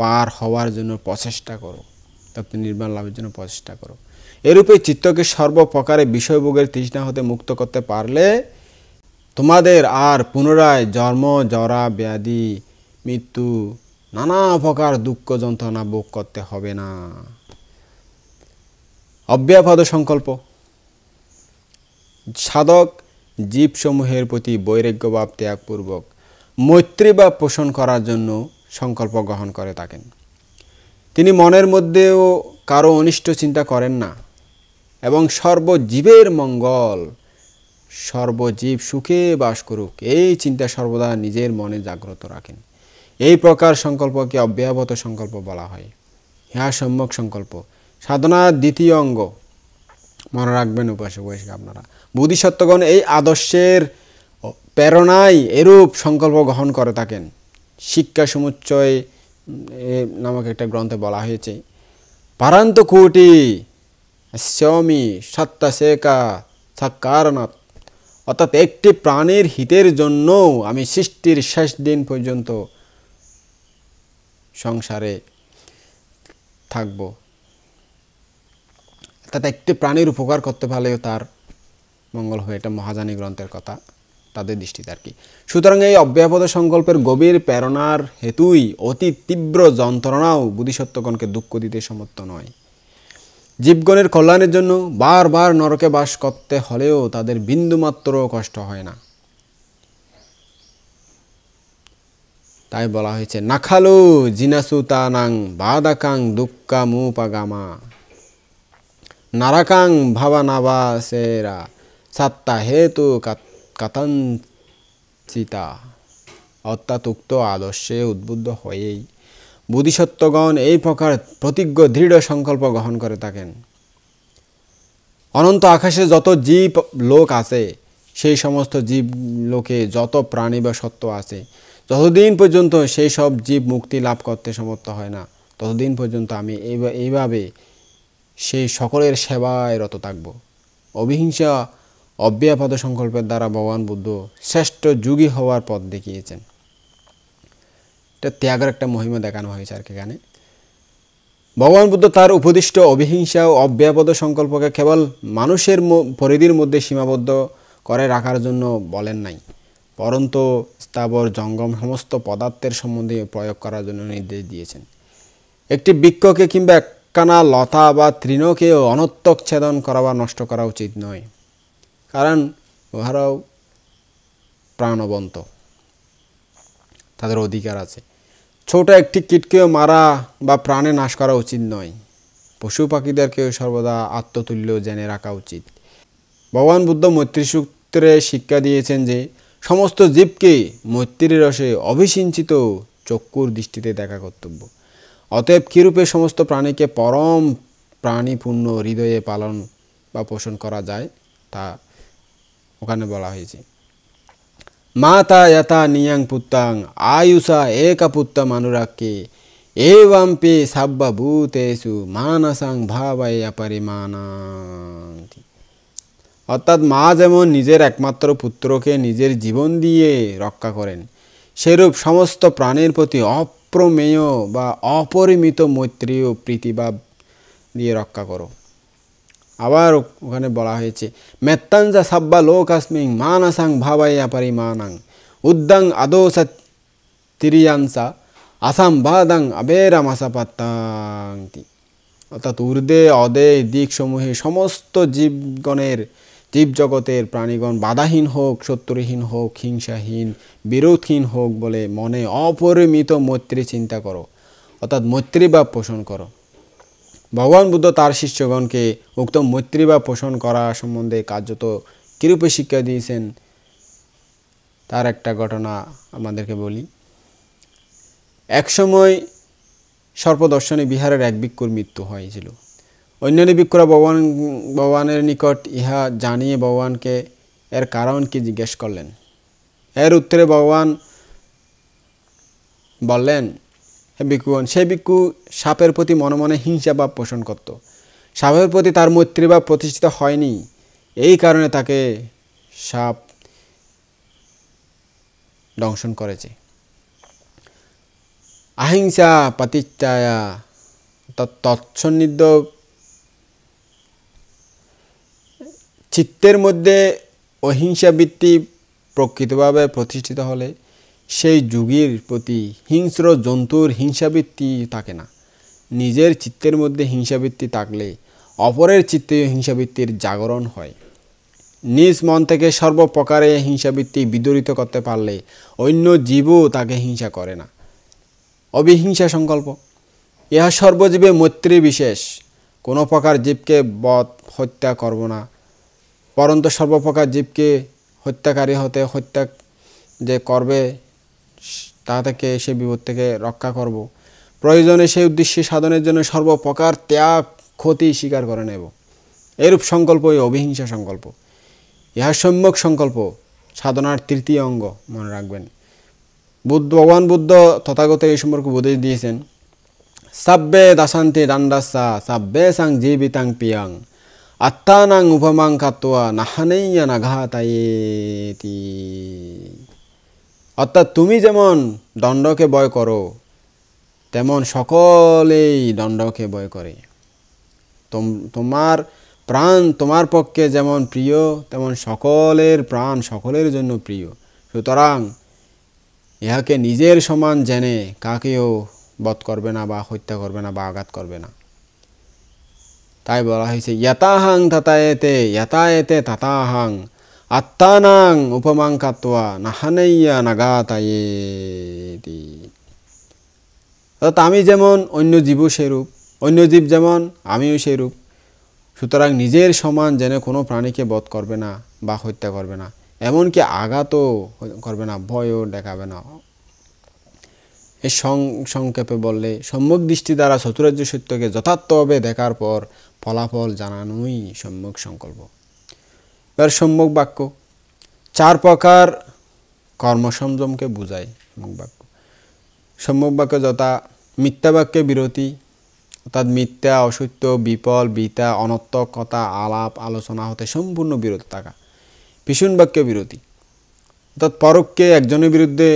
পার হওয়ার জন্য প্রচেষ্টা করো, তত্ত্ব নির্বাণ লাভের জন্য প্রচেষ্টা করো। এরূপে চিত্তকে সর্বপ্রকারে বিষয়ভোগের তৃষ্ণা হতে মুক্ত করতে পারলে তোমাদের আর পুনরায় জন্ম জরা ব্যাধি মৃত্যু নানা প্রকার দুঃখ যন্ত্রণা ভোগ করতে হবে না। অব্যয়পদ সংকল্প। সাধক জীবসমূহের প্রতি বৈরাগ্যভাব ত্যাগপূর্বক মৈত্রীভাব পোষণ করার জন্য সংকল্প গ্রহণ করে থাকেন। তিনি মনের মধ্যেও কারো অনিষ্ট চিন্তা করেন না এবং সর্বজীবের মঙ্গল, সর্বজীব সুখে বাস করুক এই চিন্তা সর্বদা নিজের মনে জাগ্রত রাখেন। এই প্রকার সংকল্পকে অব্যয়বত সংকল্প বলা হয়। ইহা সম্যক সংকল্প সাধনার দ্বিতীয় অঙ্গ। মনে রাখবেন উপাসক বৈশিক আপনারা, বোধিসত্ত্বগণ এই আদর্শের প্রেরণায় এরূপ সংকল্প গ্রহণ করে থাকেন। শিক্ষা সমুচ্চয় নামক একটা গ্রন্থে বলা হয়েছে, পারান্ত কোটি স্বামী সত্তা শেখা সাকারনাথ। অর্থাৎ একটি প্রাণীর হিতের জন্য আমি সৃষ্টির শেষ দিন পর্যন্ত সংসারে থাকব। অর্থাৎ একটি প্রাণীর উপকার করতে পারলেও তার মঙ্গল হয়, এটা মহাযানী গ্রন্থের কথা তাদের দৃষ্টিতে আর কি। সুতরাং এই অব্যয়পদ সংকল্পের গভীর প্রেরণার হেতুই অতি তীব্র যন্ত্রণাও বোধিসত্ত্বগণকে দুঃখ দিতে সমর্থ নয়। জীবগণের কল্যাণের জন্য বারবার নরকে বাস করতে হলেও তাদের বিন্দুমাত্র কষ্ট হয় না। তাই বলা হয়েছে, নাখালু জিনাসুতানাং বাদাকাং দুঃখামুপাগামা নারাকাং ভাবানাবাসেরা সাত্তা হেতু কাতাঞ্চিতা। অর্থাৎ উক্ত আদর্শে উদ্বুদ্ধ হয়েই বোধিসত্ত্বগণ এই প্রকার প্রতিজ্ঞ দৃঢ় সংকল্প গ্রহণ করে থাকেন। অনন্ত আকাশে যত জীব লোক আছে, সেই সমস্ত জীব লোকে যত প্রাণী বা সত্ত্ব আছে, যতদিন পর্যন্ত সেই সব জীব মুক্তি লাভ করতে সমর্থ হয় না, ততদিন পর্যন্ত আমি এইভাবে সেই সকলের সেবায় রত থাকব। অবিহিংসা অব্যয়পদ সংকল্পের দ্বারা ভগবান বুদ্ধ শ্রেষ্ঠ যোগী হওয়ার পথ দেখিয়েছেন। এটা ত্যাগের একটা মহিমা দেখানো হয়েছে আর কি। এখানে ভগবান বুদ্ধ তার উপদিষ্ট অবিহিংসা ও অব্যয়পদ সংকল্পকে কেবল মানুষের পরিধির মধ্যে সীমাবদ্ধ করে রাখার জন্য বলেন নাই, পরন্তু স্থাবর জঙ্গম সমস্ত পদার্থের সম্বন্ধে প্রয়োগ করার জন্য নির্দেশ দিয়েছেন। একটি বৃক্ষকে কিংবা একখানা লতা বা তৃণকেও অনর্থক ছেদন করা বা নষ্ট করা উচিত নয়, কারণ উহারাও প্রাণবন্ত, তাদের অধিকার আছে। ছোট একটি কীটকেও মারা বা প্রাণে নাশ করা উচিত নয়। পশু পাখিদেরকেও সর্বদা আত্মতুল্য জেনে রাখা উচিত। ভগবান বুদ্ধ মৈত্রী সূত্রে শিক্ষা দিয়েছেন যে সমস্ত জীবকে মৈত্রীর রসে অভিসিঞ্চিত চক্ষুর দৃষ্টিতে দেখা কর্তব্য। অতএব কিরূপে সমস্ত প্রাণীকে পরম প্রাণীপূর্ণ হৃদয়ে পালন বা পোষণ করা যায় তা ওখানে বলা হয়েছে। মাতা যথা নিয়াং পুত্তাং আয়ুষা একা পুত্তা মানুরাকে এবাম্পি সাব্বা ভূতেষু মানসাং ভাবায়া পরিমানান্তি। অর্থাৎ মা যেমন নিজের একমাত্র পুত্রকে নিজের জীবন দিয়ে রক্ষা করেন, সেরূপ সমস্ত প্রাণীর প্রতি অপ্রমেয় বা অপরিমিত মৈত্রী ও প্রীতিভাব দিয়ে রক্ষা করো। আবার ওখানে বলা হয়েছে মেত্তাঞ্জা সাব্বা লোকাস্মিং মানসাং ভাবায়া পরিমানাং উদ্দাং আদৌসা তিরিয়াংসা আসাম বাদাং আবেরামাসাপাত্তাংতি। অর্থাৎ ঊর্ধ্বে অদে দিকসমূহে সমস্ত জীবজগতের প্রাণীগণ বাধাহীন হোক, শত্রুহীন হোক, হিংসাহীন, বিরোধহীন হোক বলে মনে অপরিমিত মৈত্রী চিন্তা করো, অর্থাৎ মৈত্রীভাব পোষণ করো। ভগবান বুদ্ধ তার শিষ্যগণকে উক্ত মৈত্রীভাব পোষণ করা সম্বন্ধে কার্যত কিরূপে শিক্ষা দিয়েছেন তার একটা ঘটনা আমাদেরকে বলি। একসময় সর্পদর্শনে বিহারের এক ভিক্ষুর মৃত্যু হয়েছিল। অন্যান্য ভিক্ষুরা ভগবানের নিকট ইহা জানিয়ে ভগবানকে এর কারণ কি জিজ্ঞেস করলেন। এর উত্তরে ভগবান বললেন, হে ভিক্ষুগণ, সেই ভিক্ষু সাপের প্রতি মনে মনে হিংসাভাব পোষণ করত। সাপের প্রতি তার মৈত্রীভাব প্রতিষ্ঠিত হয়নি, এই কারণে তাকে সাপ দংশন করেছে। আহিংসা পাতিচ্ছায়া তৎসন্নিধ্য চিত্তের মধ্যে অহিংসাবৃত্তি প্রকৃতভাবে প্রতিষ্ঠিত হলে সেই যুগীর প্রতি হিংস্র জন্তুর হিংসাবৃত্তি থাকে না। নিজের চিত্তের মধ্যে হিংসাবৃত্তি থাকলে অপরের চিত্তে হিংসাবৃত্তির জাগরণ হয়। নিজ মন থেকে সর্বপ্রকারে হিংসাবৃত্তি বিদরিত করতে পারলে অন্য জীবও তাকে হিংসা করে না। অবিহিংসা সংকল্প, ইহা সর্বজীবে মৈত্রী বিশেষ। কোনো প্রকার জীবকে বধ হত্যা করব না, পরন্তু সর্বপ্রকার জীবকে হত্যাকারী হতে হত্যা যে করবে তা থেকে সে বিপদ থেকে রক্ষা করব। প্রয়োজনে সেই উদ্দেশ্যে সাধনের জন্য সর্বপ্রকার ত্যাগ ক্ষতি স্বীকার করে নেব। এরূপ সংকল্পই অবিহিংসা সংকল্প। ইহা সম্যক সংকল্প, সাধনার তৃতীয় অঙ্গ, মনে রাখবেন। ভগবান বুদ্ধ তথাগত এই সম্পর্কে উপদেশ দিয়েছেন, সাব্বে দাসান্তি দান্ডাসা সাব্বে সাং জীবিতাং পিয়াং আত্মানাং উপমাং কাত্বা নাহানেইয়া নাঘাতায়েতি। অর্থাৎ তুমি যেমন দণ্ডকে ভয় করো, তেমন সকলেই দণ্ডকে ভয় করে। তোমার প্রাণ তোমার পক্ষে যেমন প্রিয়, তেমন সকলের প্রাণ সকলের জন্য প্রিয়। সুতরাং ইহাকে নিজের সমান জেনে কাকেও বধ করবে না বা হত্যা করবে না বা আঘাত করবে না। তাই বলা হয়েছে ইয়াতাহাং তাতায়েতে ইয়াতায়েতে তাতাহাং আত্মানাং উপমাং কাত্বা নাহানেইয়া নাগাতায়েতি। অর্থাৎ আমি যেমন অন্য জীবও সেরূপ, অন্য জীব যেমন আমিও সেরূপ। সুতরাং নিজের সমান জেনে কোনো প্রাণীকে বধ করবে না বা হত্যা করবে না, এমনকি আঘাতও করবে না, ভয়ও দেখাবে না। এই সংক্ষেপে বললে সম্যক দৃষ্টি দ্বারা চতুরার্য সত্যকে যথার্থভাবে দেখার পর ফলাফল জানানোই সম্যক সংকল্প। এবার সম্যক বাক্য 4 প্রকার কর্মসংযমকে বোঝায়। সম্যক বাক্য যথা মিথ্যা বাক্যে বিরতি, অর্থাৎ মিথ্যা, অসত্য, বিপল, বিতা, অনর্থক কথা, আলাপ আলোচনা হতে সম্পূর্ণ বিরত থাকা। পিছন বাক্যে বিরতি, অর্থাৎ পরোক্ষে একজনের বিরুদ্ধে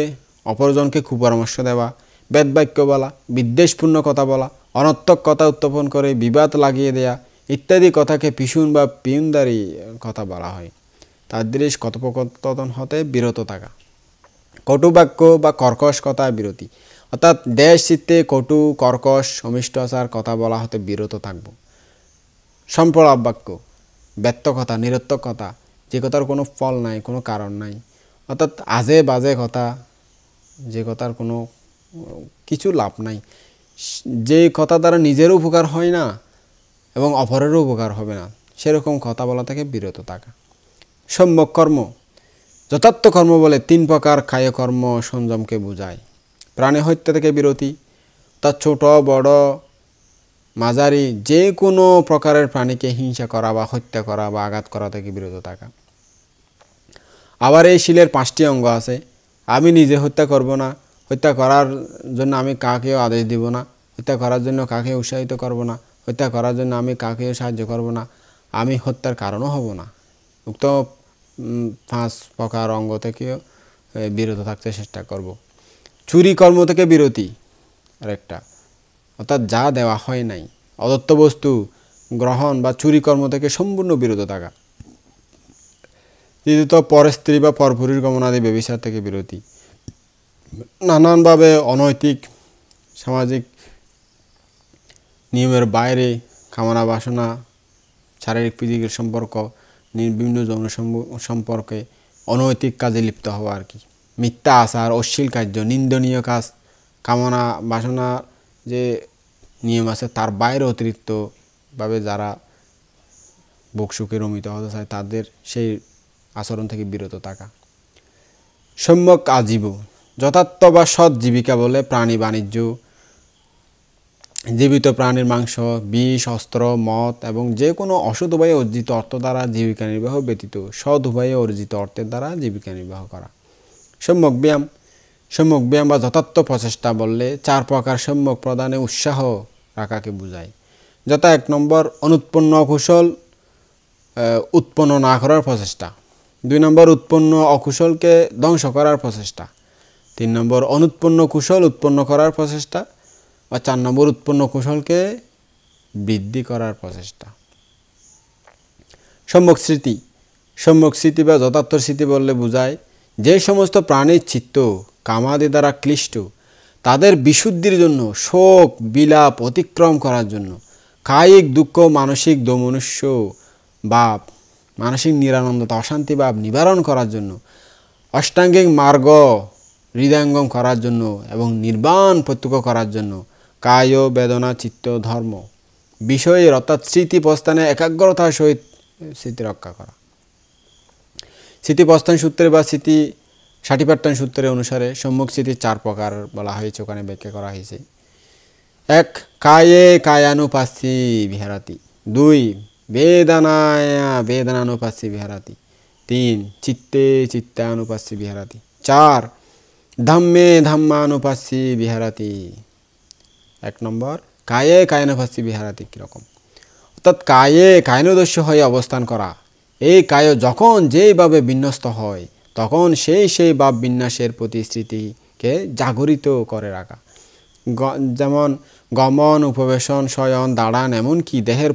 অপরজনকে কুপরামর্শ দেওয়া, বেদবাক্য বলা, বিদ্বেষপূর্ণ কথা বলা, অনর্থক কথা উত্থাপন করে বিবাদ লাগিয়ে দেয়া ইত্যাদি কথাকে পিছুন বা পিউনদারি কথা বলা হয়। তাদৃশ কথোপকথন হতে বিরত থাকা। কটু বাক্য বা কর্কশ কথায় বিরতি, অর্থাৎ দেশ চিত্তে কটু, কর্কশ, অমিষ্ট আচার কথা বলা হতে বিরত থাকব। সম্প্রলাপ বাক্য, ব্যর্থ কথা, নিরর্থক কথা, যে কথার কোনো ফল নাই, কোনো কারণ নাই, অর্থাৎ আজে বাজে কথা, যে কথার কোনো কিছু লাভ নাই, যে কথা দ্বারা নিজেরও উপকার হয় না এবং অপরেরও উপকার হবে না, সেরকম কথা বলা থেকে বিরত থাকা। সম্যক কর্ম, যথার্থ কর্ম বলে 3 প্রকার কায়কর্ম সংযমকে বোঝায়। প্রাণী হত্যা থেকে বিরতি, তার ছোট বড় মাঝারি যে কোনো প্রকারের প্রাণীকে হিংসা করা বা হত্যা করা বা আঘাত করা থেকে বিরত থাকা। আবার এই শিলের 5টি অঙ্গ আছে। আমি নিজে হত্যা করব না, হত্যা করার জন্য আমি কাকেও আদেশ দিব না, হত্যা করার জন্য কাকে উৎসাহিত করব না, হত্যা করার জন্য আমি কাকে সাহায্য করব না, আমি হত্যার কারণও হব না। উক্ত 5 প্রকার অঙ্গ থেকেও বিরত থাকতে চেষ্টা করব। চুরি কর্ম থেকে বিরতি আরেকটা, অর্থাৎ যা দেওয়া হয় নাই, অদত্ত বস্তু গ্রহণ বা চুরি কর্ম থেকে সম্পূর্ণ বিরত থাকা। দ্বিতীয়ত পরস্ত্রী বা পরপুরুষ গমনাদি ব্যভিচার থেকে বিরতি। নানানভাবে অনৈতিক সামাজিক নিয়মের বাইরে কামনা বাসনা, শারীরিক ফিজিক্যাল সম্পর্ক, বিভিন্ন যৌন সম্পর্কে অনৈতিক কাজে লিপ্ত হওয়া আর কি। মিথ্যা আচার, অশ্লীল কার্য, নিন্দনীয় কাজ, কামনা বাসনা যে নিয়ম আছে তার বাইরে অতিরিক্তভাবে যারা ভোগ সুখে রমিত হতে চায় তাদের সেই আচরণ থেকে বিরত থাকা। সম্যক আজীব, যথার্থ বা সৎ জীবিকা বলে প্রাণী বাণিজ্য, জীবিত প্রাণীর মাংস, বিষ, অস্ত্র, মদ এবং যে কোনো অসৎ উপায়ে অর্জিত অর্থ দ্বারা জীবিকা নির্বাহ ব্যতীত সৎ উপায়ে অর্জিত অর্থের দ্বারা জীবিকা নির্বাহ করা। সম্যক ব্যায়াম, সম্যক ব্যায়াম বা যথার্থ প্রচেষ্টা বললে 4 প্রকার সম্যক প্রদানে উৎসাহ রাখাকে বোঝায়। যথা 1 নম্বর অনুৎপন্ন অকুশল উৎপন্ন না করার প্রচেষ্টা, 2 নম্বর উৎপন্ন অকুশলকে ধ্বংস করার প্রচেষ্টা, 3 নম্বর অনুৎপন্ন কুশল উৎপন্ন করার প্রচেষ্টা, বা 4 নম্বর উৎপন্ন কুশলকে বৃদ্ধি করার প্রচেষ্টা। সম্যক স্মৃতি, সম্যক স্মৃতি বা যথার্থ স্মৃতি বললে বোঝায় যে সমস্ত প্রাণীর চিত্ত কামাদি দ্বারা ক্লিষ্ট তাদের বিশুদ্ধির জন্য, শোক বিলাপ অতিক্রম করার জন্য, কায়িক দুঃখ, মানসিক দোমনস্য ভাব, মানসিক নিরানন্দতা, অশান্তি ভাব নিবারণ করার জন্য, অষ্টাঙ্গিক মার্গ হৃদয়ঙ্গম করার জন্য এবং নির্বাণ প্রত্যক্ষ করার জন্য কায় বেদনা চিত্ত ধর্ম বিষয়ের অর্থাৎ স্মৃতি প্রস্থানে একাগ্রতার সহিত স্মৃতি রক্ষা করা। স্মৃতি প্রস্থান সূত্রে বা স্মৃতি সাটিপাট্টান সূত্রের অনুসারে সম্যক স্মৃতি 4 প্রকার বলা হয়েছে, ওখানে ব্যাখ্যা করা হয়েছে। 1 কায়ে কায়ানুপাস্যি বিহারাতি, 2 বেদনায় বেদনানুপাস্যি বিহারাতি, 3 চিত্তে চিত্তানুপাস্যি বিহারাতি, 4 ধাম্মে ধাম্মানুপাস্যি বিহারাতি। 1 নম্বর কায়ে কায়ানুপাস্যি বিহারাতি কীরকম, অর্থাৎ কায়ে কায়ানুদস্য হয়ে অবস্থান করা। এই কায় যখন যেইভাবে বিন্যস্ত হয় তখন সেই ভাব বিন্যাসের প্রতি স্মৃতিকে জাগরিত করে রাখা। যেমন গমন, উপবেশন, শয়ন, দাঁড়ান, এমনকি দেহের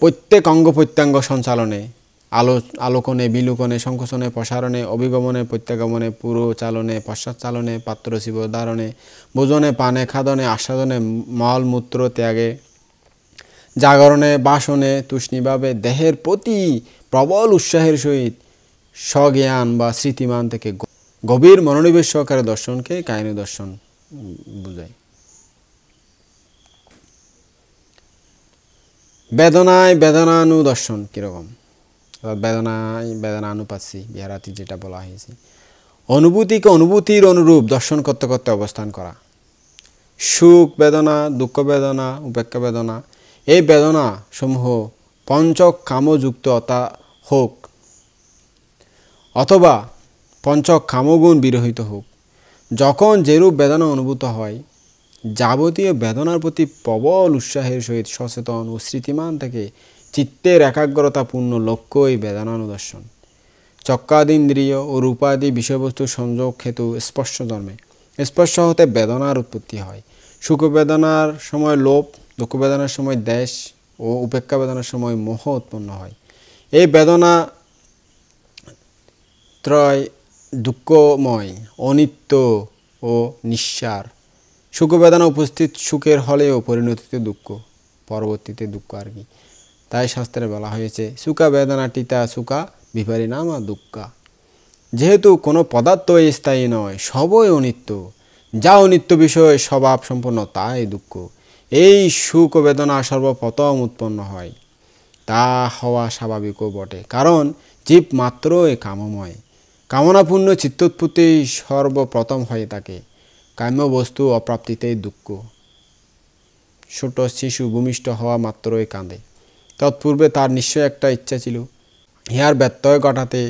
প্রত্যেক অঙ্গ প্রত্যঙ্গ সঞ্চালনে, আলোকনে বিলোকনে, সংকোচনে প্রসারণে, অভিগমনে প্রত্যাগমনে, পুরো চালনে পশ্চাৎ চালনে, পাত্র শিব ধারণে, ভোজনে পানে খাদনে, আস্বাদনে, মল মূত্র ত্যাগে, জাগরণে বাসনে, তুষ্ণীভাবে দেহের প্রতি প্রবল উৎসাহের সহিত স্বজ্ঞান বা স্মৃতিমান থেকে গভীর মনোনিবেশ সহকারে দর্শনকে কায়িক দর্শন বোঝায়। বেদনায় বেদনানুদর্শন কীরকম, বেদনায় বেদনানুপাস্যি বিহারাতি যেটা বলা হয়েছে, অনুভূতিকে অনুভূতির অনুরূপ দর্শন করতে করতে অবস্থান করা। সুখ বেদনা, দুঃখ বেদনা, উপেক্ষা বেদনা, এই বেদনা সমূহ পঞ্চক কামযুক্ত হোক অথবা পঞ্চক কামগুণ বিরহিত হোক, যখন যেরূপ বেদনা অনুভূত হয় যাবতীয় বেদনার প্রতি প্রবল উৎসাহের সহিত সচেতন ও স্মৃতিমান থেকে চিত্তের একাগ্রতাপূর্ণ লক্ষ্যই বেদনানুদর্শন। চক্রাদিন্দ্রিয় ও রূপাদি বিষয়বস্তুর সংযোগ হেতু স্পর্শ জন্মে, স্পর্শ হতে বেদনার উৎপত্তি হয়। সুখ বেদনার সময় লোভ, দুঃখ বেদনার সময় দ্বেষ ও উপেক্ষা বেদনার সময় মোহ উৎপন্ন হয়। এই বেদনা ত্রয় দুঃখময়, অনিত্য ও নিঃসার। সুখ বেদনা উপস্থিত সুখের হলেও পরিণতিতে দুঃখ, পরবর্তীতে দুঃখ আর কি। তাই শাস্ত্রে বলা হয়েছে সুখা বেদনা টিতা সুখা বিপরিণামা দুঃখা। যেহেতু কোনো পদার্থ স্থায়ী নয়, সবই অনিত্য, যা অনিত্য বিষয় স্বভাব সম্পন্ন তাই দুঃখ। এই সুখ ও বেদনা সর্বপ্রথম উৎপন্ন হয়, তা হওয়া স্বাভাবিকও বটে, কারণ জীব মাত্রই কামময়। কামনাপূর্ণ চিত্তোৎপত্তি সর্বপ্রথম হয়ে থাকে, কাম্য বস্তু অপ্রাপ্তিতেই দুঃখ। ছোট শিশু ভূমিষ্ঠ হওয়া মাত্রই কাঁদে, তৎপূর্বে তার নিশ্চয় একটা ইচ্ছা ছিল, ইহার ব্যত্যয় ঘটাতে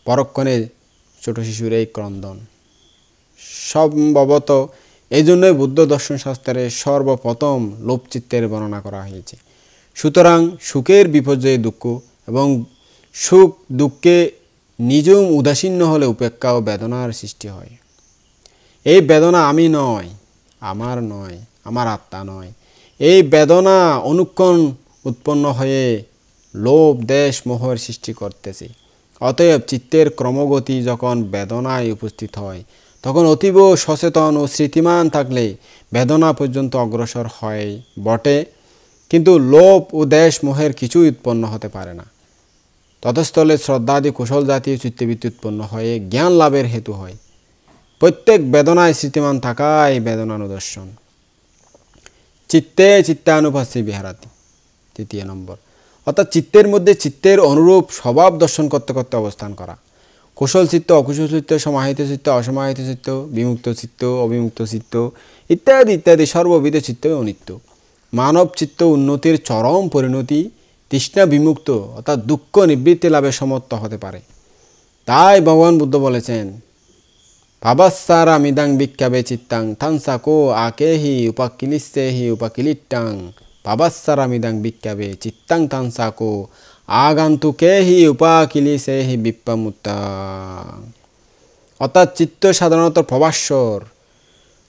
পরক্ষণে ছোট শিশুর এই ক্রন্দন। সম্ভবত এই জন্যই বুদ্ধ দর্শন শাস্ত্রে সর্বপ্রথম লোভচিত্তের বর্ণনা করা হয়েছে। সুতরাং সুখের বিপর্যয়ে দুঃখ এবং সুখ দুঃখে নিজম উদাসীন্য হলে উপেক্ষা ও বেদনার সৃষ্টি হয়। এই বেদনা আমি নয়, আমার নয়, আমার আত্মা নয়। এই বেদনা অনুক্ষণ উৎপন্ন হয়ে লোভ দেশ মোহের সৃষ্টি করতেছে। অতএব চিত্তের ক্রমগতি যখন বেদনায় উপস্থিত হয় তখন অতীব সচেতন ও স্মৃতিমান থাকলে বেদনা পর্যন্ত অগ্রসর হয় বটে, কিন্তু লোভ ও দেশ মোহের কিছুই উৎপন্ন হতে পারে না। ততস্থলে শ্রদ্ধাদি কুশল জাতীয় চিত্তবৃত্তি উৎপন্ন হয়ে জ্ঞান লাভের হেতু হয়। প্রত্যেক বেদনায় স্মৃতিমান থাকাই বেদনানুদর্শন। চিত্তে চিত্তানুপাস্যে বিহারাতি, 3 নম্বর। অর্থাৎ চিত্তের মধ্যে চিত্তের অনুরূপ স্বভাব দর্শন করতে করতে অবস্থান করা। কুশল চিত্ত, অকুশল চিত্ত, সমাহিত চিত্ত, অসমাহিত চিত্ত, বিমুক্ত চিত্ত, অবিমুক্ত চিত্ত ইত্যাদি ইত্যাদি সর্ববিধ চিত্ত অনিত্য। মানব চিত্ত উন্নতির চরম পরিণতি তৃষ্ণা বিমুক্ত অর্থাৎ দুঃখ নিবৃত্তি লাভে সমর্থ হতে পারে। তাই ভগবান বুদ্ধ বলেছেন, ভাবাসারা মিদাং বিক্ষাবে চিত্তাং থানসাকো আকেহি উপাকিলিস্তেহি উপাকিলিট্টাং ভাবাসারা মিদাং বিক্ষাবে চিত্তাং থানসাকো আগন্তুকেহি উপাকিলিসেহি বিপ্পামুত্তা। অর্থাৎ চিত্ত সাধারণত প্রবাসর।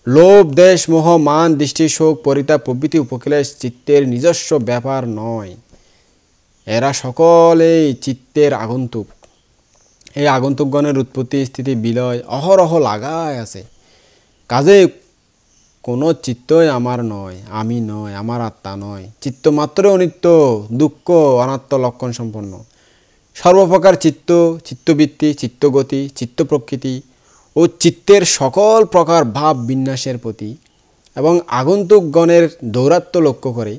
লোভ দেশ মোহ মান দৃষ্টি শোক পরিতাপ প্রভৃতি উপক্লেশ চিত্তের নিজস্ব ব্যাপার নয়, এরা সকলেই চিত্তের আগন্তুক। এই আগন্তুকগণের উৎপত্তি স্থিতি বিলয় অহরহ লাগায় আছে। কাজে কোনো চিত্তই আমার নয়, আমি নয়, আমার আত্মা নয়। চিত্ত মাত্র অনিত্য, দুঃখ, অনাত্ম লক্ষণ সম্পন্ন। সর্বপ্রকার চিত্ত, চিত্তবৃত্তি, চিত্তগতি, চিত্ত প্রকৃতি ও চিত্তের সকল প্রকার ভাব বিন্যাসের প্রতি এবং আগন্তুকগণের দৌরাত্ম্য লক্ষ্য করে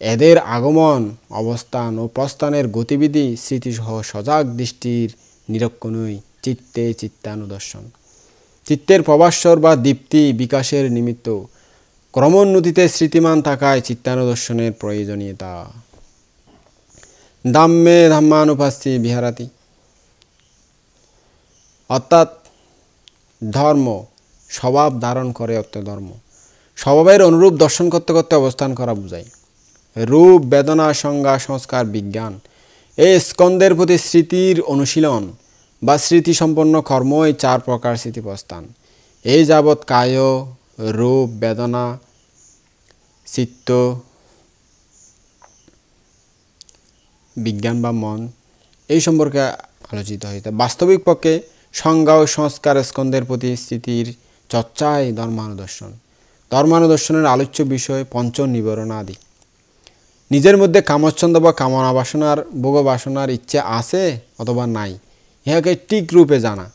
এদের আগমন অবস্থান ও প্রস্থানের গতিবিধি স্মৃতিসহ সজাগ দৃষ্টির নিরীক্ষণই চিত্তে চিত্তানুদর্শন। চিত্তের প্রবাসর বা দীপ্তি বিকাশের নিমিত্ত ক্রমোন্নতিতে স্মৃতিমান থাকায় চিত্তানুদর্শনের প্রয়োজনীয়তা। ধাম্মে ধাম্মানুপাস্যে বিহারাতি, অর্থাৎ ধর্ম স্বভাব ধারণ করে অর্থধর্ম। স্বভাবের অনুরূপ দর্শন করতে করতে অবস্থান করা বোঝায়। রূপ, বেদনা, সংজ্ঞা, সংস্কার, বিজ্ঞান এই স্কন্ধের প্রতি স্মৃতির অনুশীলন বা স্মৃতিসম্পন্ন কর্মই 4 প্রকার স্মৃতিপ্রস্থান। এই যাবৎ কায়, রূপ, বেদনা, চিত্ত, বিজ্ঞান বা মন এই সম্পর্কে আলোচিত হইতে। বাস্তবিক পক্ষে সংজ্ঞা ও সংস্কার স্কন্ধের প্রতি স্মৃতির চর্চাই ধর্মানুদর্শন। ধর্মানুদর্শনের আলোচ্য বিষয় পঞ্চ নিবরণ আদি। নিজের মধ্যে কামচ্ছন্দ বা কামনা বাসনার ভোগ বাসনার ইচ্ছে আছে অথবা নাই, ইহাকে ঠিক রূপে জানা।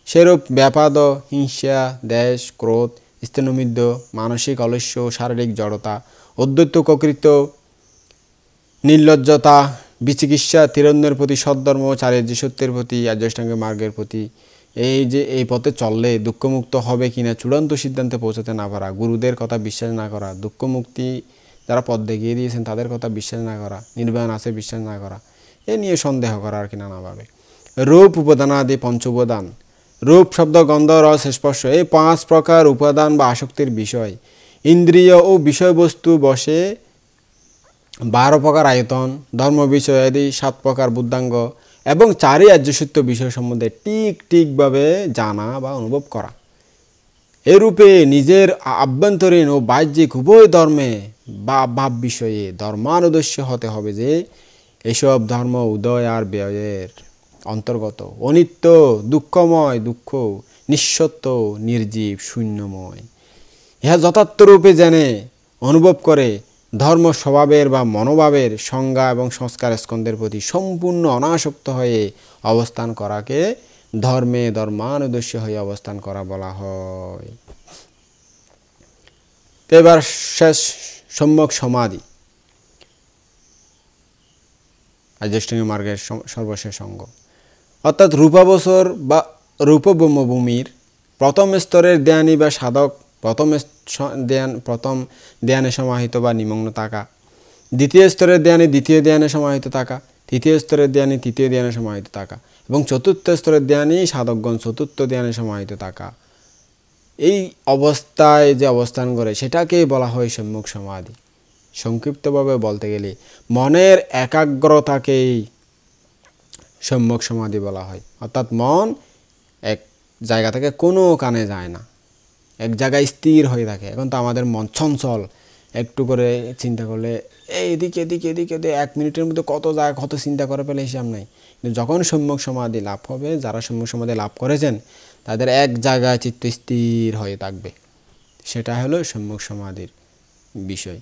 সেরূপ ব্যাপাদ, হিংসা, দেশ, ক্রোধ, স্তনমিদ্য, মানসিক অলস্য, শারীরিক জড়তা, অদ্বৈত ককৃত, নির্লজ্জতা, বিচিকিৎসা, তিরন্যের প্রতি, সদ্ধর্ম, চারিত্র্য সত্যের প্রতি, আর্যাষ্টাঙ্গ মার্গের প্রতি, এই যে এই পথে চললে দুঃখমুক্ত হবে কিনা চূড়ান্ত সিদ্ধান্তে পৌঁছাতে না পারা, গুরুদের কথা বিশ্বাস না করা, দুঃখমুক্তি যারা পথ দেখিয়ে দিয়েছেন তাদের কথা বিশ্বাস না করা, নির্বাণ আছে বিশ্বাস না করা, এ নিয়ে সন্দেহ করা আর কি নানাভাবে। রূপ উপাদানাদি পঞ্চ উপাদান, রূপ, শব্দ, গন্ধ, রস, স্পর্শ এই 5 প্রকার উপাদান বা আসক্তির বিষয়। ইন্দ্রিয় ও বিষয়বস্তু বসে 12 প্রকার আয়তন, ধর্ম বিষয় আদি 7 প্রকার বুদ্ধাঙ্গ এবং 4ই আর্যসত্য বিষয় সম্বন্ধে ঠিকভাবে জানা বা অনুভব করা। এরূপে নিজের আভ্যন্তরীণ ও বাহ্যিক উভয় ধর্মে বা ভাব বিষয়ে ধর্মানুদর্শ হতে হবে যে এসব ধর্ম উদয় আর ব্যয়ের অন্তর্গত, অনিত্য, দুঃখময়, দুঃখ, নিঃসত্ব, নির্জীব, শূন্যময়। ইহা যথার্থরূপে জেনে অনুভব করে ধর্ম স্বভাবের বা মনোভাবের সংজ্ঞা এবং সংস্কার স্কন্ধের প্রতি সম্পূর্ণ অনাসক্ত হয়ে অবস্থান করাকে ধর্মে ধর্মানুদর্শী হয়ে অবস্থান করা বলা হয়। তো এবার শেষ সম্যক সমাধি, আর্যাষ্টাঙ্গিক মার্গের সর্বশেষ অঙ্গ। অর্থাৎ রূপাবসর বা রূপব্রহ্মভূমির প্রথম স্তরের ধ্যানী বা সাধক প্রথম ধ্যানে সমাহিত বা নিমগ্ন থাকা, দ্বিতীয় স্তরের ধ্যানে দ্বিতীয় ধ্যানে সমাহিত থাকা, তৃতীয় স্তরের ধ্যানে তৃতীয় ধ্যানে সমাহিত থাকা এবং চতুর্থ স্তরের ধ্যানেই সাধকগণ চতুর্থ ধ্যানে সমাহিত থাকা। এই অবস্থায় যে অবস্থান করে সেটাকেই বলা হয় সম্যক সমাধি। সংক্ষিপ্তভাবে বলতে গেলে মনের একাগ্রতাকেই সম্যক সমাধি বলা হয়। অর্থাৎ মন এক জায়গা থেকে কোনো কানে যায় না, এক জায়গায় স্থির হয়ে থাকে। এখন তো আমাদের মন চঞ্চল, একটু করে চিন্তা করলে এদিকে এদিকে এদিকে 1 মিনিটের মধ্যে কত জায়গা কত চিন্তা করে ফেলে হিসাব নাই। কিন্তু যখন সম্যক সমাধি লাভ হবে, যারা সম্যক সমাধি লাভ করেছেন তাদের এক জায়গায় চিত্ত স্থির হয়ে থাকবে, সেটা হলো সম্যক সমাধির বিষয়।